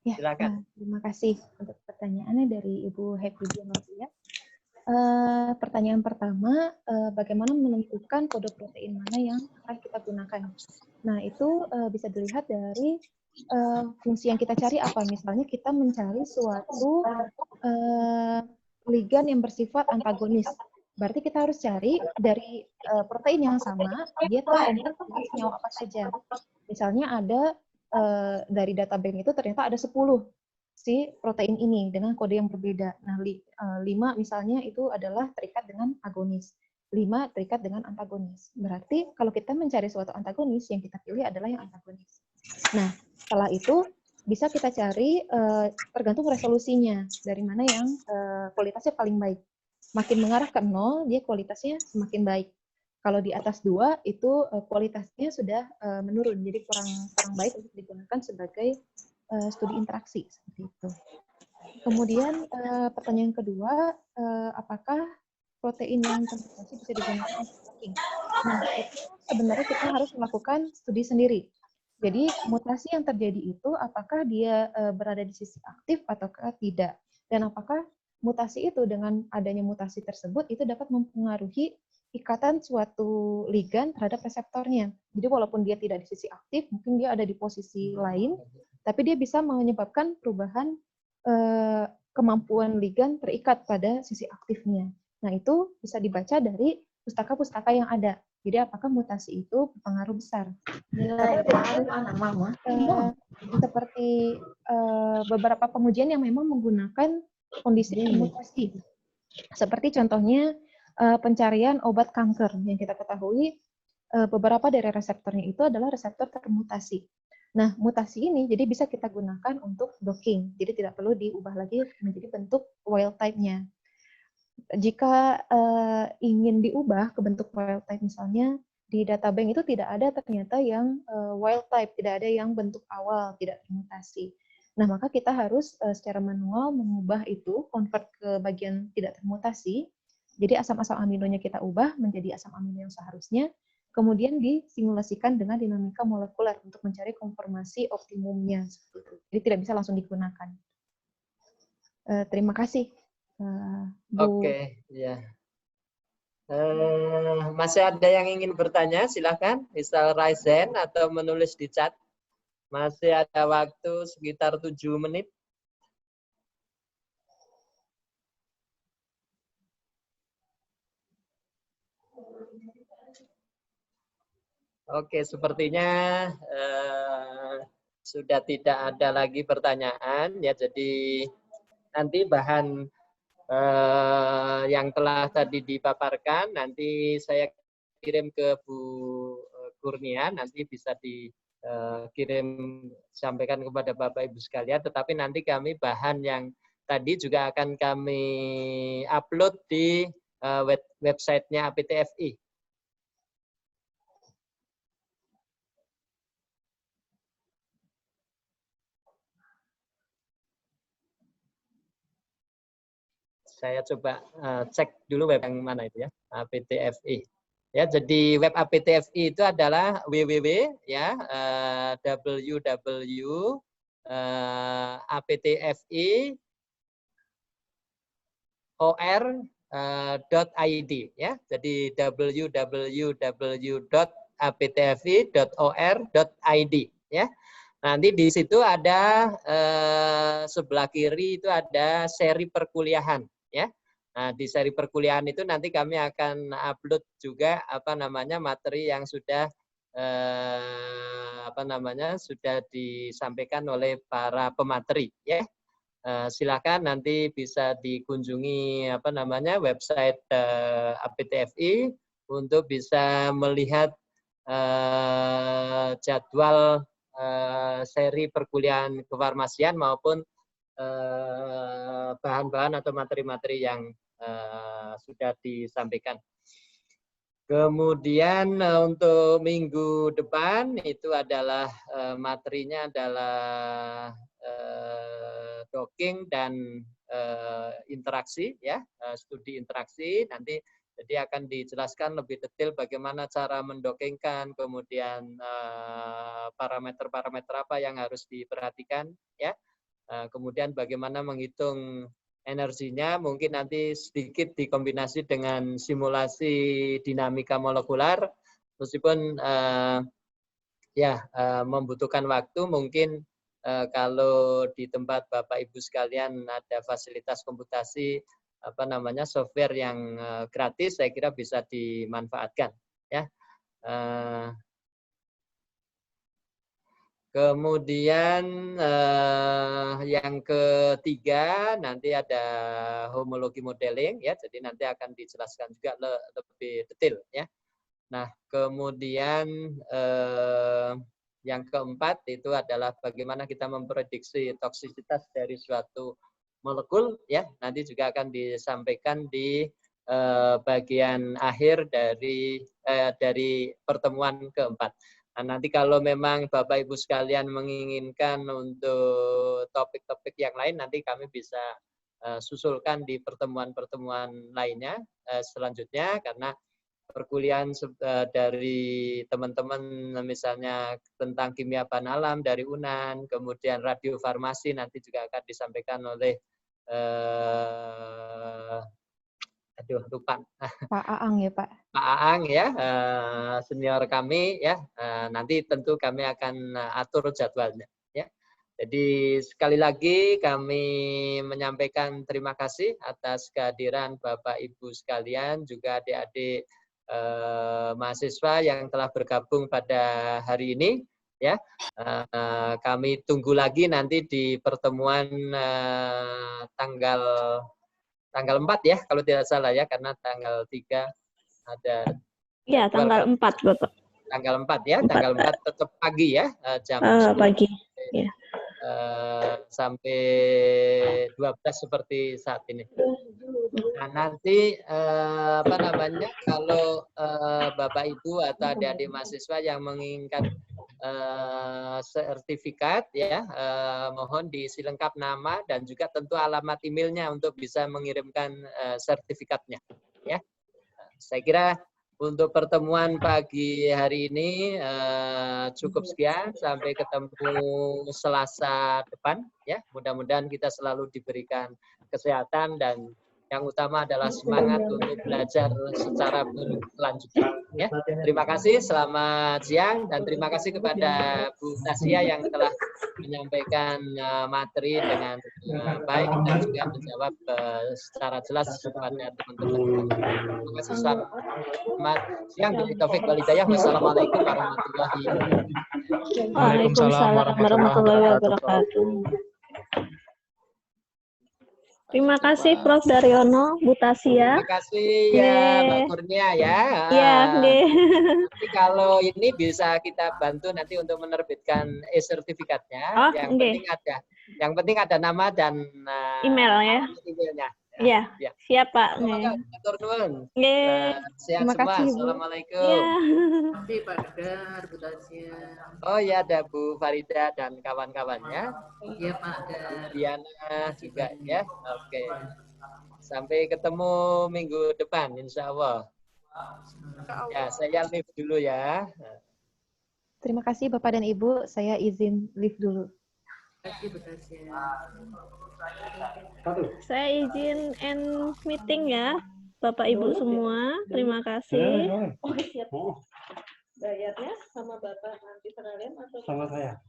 silakan. Terima kasih untuk pertanyaannya dari Ibu Happy Dianosia. Pertanyaan pertama, bagaimana menentukan kode protein mana yang akan kita gunakan? Nah, itu bisa dilihat dari fungsi yang kita cari apa. Misalnya kita mencari suatu ligan yang bersifat antagonis. Berarti kita harus cari dari protein yang sama, dia terkombinasi dengan senyawa apa saja. Misalnya ada dari data bank itu ternyata ada 10 si protein ini dengan kode yang berbeda. Nah, 5 misalnya itu adalah terikat dengan agonis. 5 terikat dengan antagonis. Berarti kalau kita mencari suatu antagonis, yang kita pilih adalah yang antagonis. Nah, setelah itu bisa kita cari tergantung resolusinya, dari mana yang kualitasnya paling baik. Makin mengarah ke 0, dia kualitasnya semakin baik. Kalau di atas 2, itu kualitasnya sudah menurun, jadi kurang baik untuk digunakan sebagai studi interaksi seperti itu. Kemudian pertanyaan kedua, apakah protein yang konsentrasi bisa digunakan untuk docking? Nah, itu sebenarnya kita harus melakukan studi sendiri. Jadi mutasi yang terjadi itu apakah dia berada di sisi aktif ataukah tidak. Dan apakah mutasi itu dengan adanya mutasi tersebut itu dapat mempengaruhi ikatan suatu ligan terhadap reseptornya. Jadi walaupun dia tidak di sisi aktif, mungkin dia ada di posisi lain, tapi dia bisa menyebabkan perubahan kemampuan ligan terikat pada sisi aktifnya. Nah, itu bisa dibaca dari pustaka-pustaka yang ada. Jadi apakah mutasi itu berpengaruh besar? Seperti beberapa pengujian yang memang menggunakan kondisi mutasi. Seperti contohnya pencarian obat kanker yang kita ketahui beberapa dari reseptornya itu adalah reseptor termutasi. Nah, mutasi ini jadi bisa kita gunakan untuk docking. Jadi tidak perlu diubah lagi menjadi bentuk wild type-nya. Jika ingin diubah ke bentuk wild type misalnya, di databank itu tidak ada ternyata yang wild type, tidak ada yang bentuk awal, tidak termutasi. Nah, maka kita harus secara manual mengubah itu, convert ke bagian tidak termutasi. Jadi asam-asam aminonya kita ubah menjadi asam amino yang seharusnya, kemudian disimulasikan dengan dinamika molekuler untuk mencari konformasi optimumnya. Jadi tidak bisa langsung digunakan. Terima kasih. Bu. Oke, ya. Masih ada yang ingin bertanya? Silakan, bisa raise hand atau menulis di chat. Masih ada waktu sekitar 7 menit. Oke, sepertinya sudah tidak ada lagi pertanyaan ya. Jadi nanti bahan yang telah tadi dipaparkan nanti saya kirim ke Bu Kurnia, nanti bisa dikirim sampaikan kepada Bapak Ibu sekalian. Tetapi nanti kami bahan yang tadi juga akan kami upload di websitenya APTFI. Saya coba cek dulu web yang mana itu ya, APTFI. Ya, jadi web APTFI itu adalah www ya www.aptfi.or.id ya. Jadi www.aptfi.or.id ya. Nanti di situ ada sebelah kiri itu ada seri perkuliahan ya. Nah, di seri perkuliahan itu nanti kami akan upload juga materi yang sudah sudah disampaikan oleh para pemateri ya. Silakan nanti bisa dikunjungi website APTFI untuk bisa melihat jadwal seri perkuliahan kefarmasian maupun bahan-bahan atau materi-materi yang sudah disampaikan. Kemudian untuk minggu depan itu adalah materinya adalah docking dan interaksi ya, studi interaksi. Nanti jadi akan dijelaskan lebih detail bagaimana cara mendockingkan, kemudian parameter-parameter apa yang harus diperhatikan ya. Kemudian bagaimana menghitung energinya, mungkin nanti sedikit dikombinasi dengan simulasi dinamika molekular, meskipun membutuhkan waktu. Mungkin kalau di tempat Bapak Ibu sekalian ada fasilitas komputasi software yang gratis, saya kira bisa dimanfaatkan ya. Kemudian yang ketiga nanti ada homologi modeling ya, jadi nanti akan dijelaskan juga lebih detail ya. Nah, kemudian yang keempat itu adalah bagaimana kita memprediksi toksisitas dari suatu molekul ya, nanti juga akan disampaikan di bagian akhir dari pertemuan keempat. Nah, nanti kalau memang Bapak Ibu sekalian menginginkan untuk topik-topik yang lain, nanti kami bisa susulkan di pertemuan-pertemuan lainnya selanjutnya, karena perkuliahan dari teman-teman misalnya tentang kimia bahan alam dari UNAN, kemudian radiofarmasi nanti juga akan disampaikan oleh aduh lupa. Pak Aang ya Pak. Pak Aang ya, senior kami ya. Nanti tentu kami akan atur jadwalnya ya. Jadi sekali lagi kami menyampaikan terima kasih atas kehadiran Bapak Ibu sekalian, juga adik-adik mahasiswa yang telah bergabung pada hari ini ya. Kami tunggu lagi nanti di pertemuan tanggal 4 ya kalau tidak salah ya, karena tanggal 3 ada Iya, tanggal 4, Bapak. tanggal 4 ya, tanggal 4 tetap pagi ya, jam 10 Pagi. Ya. sampai 12 seperti saat ini. Nah, nanti apa namanya, kalau Bapak Ibu atau adik-adik mahasiswa yang menginginkan sertifikat ya, mohon diisi lengkap nama dan juga tentu alamat emailnya untuk bisa mengirimkan sertifikatnya ya. Saya kira untuk pertemuan pagi hari ini cukup sekian, sampai ketemu Selasa depan ya. Mudah-mudahan kita selalu diberikan kesehatan dan yang utama adalah semangat untuk belajar secara berkelanjutan ya. Terima kasih, selamat siang, dan terima kasih kepada Bu Tasya yang telah menyampaikan materi dengan baik dan juga menjawab secara jelas kepada teman-teman. Terima kasih, selamat siang. Dari Taufik Walidayah. Wassalamualaikum warahmatullahi wabarakatuh. Waalaikumsalam warahmatullahi wabarakatuh. Terima kasih Prof. Daryono, Bu Tasya. Terima kasih ya Mbak Kurnia ya. Iya, Nanti kalau ini bisa kita bantu nanti untuk menerbitkan e-sertifikatnya. Yang penting ada nama dan email ya. Emailnya. Iya, siap Pak. Matur nuwun. Sehat Terima semua. kasih, Bu. Assalamualaikum. Terima kasih Pak Dar, Bu Tasya. Oh ya, ada Bu Farida dan kawan-kawannya. Iya Pak Dar. Diana juga ya. Oke. Sampai ketemu minggu depan, insya Allah. Ya, saya live dulu ya. Terima kasih Bapak dan Ibu, saya izin live dulu. Terima kasih Bu Tasya. Saya izin end meeting ya, Bapak Ibu semua. Terima kasih. Oh, siap. Bayarnya sama Bapak nanti sekalian atau sama saya.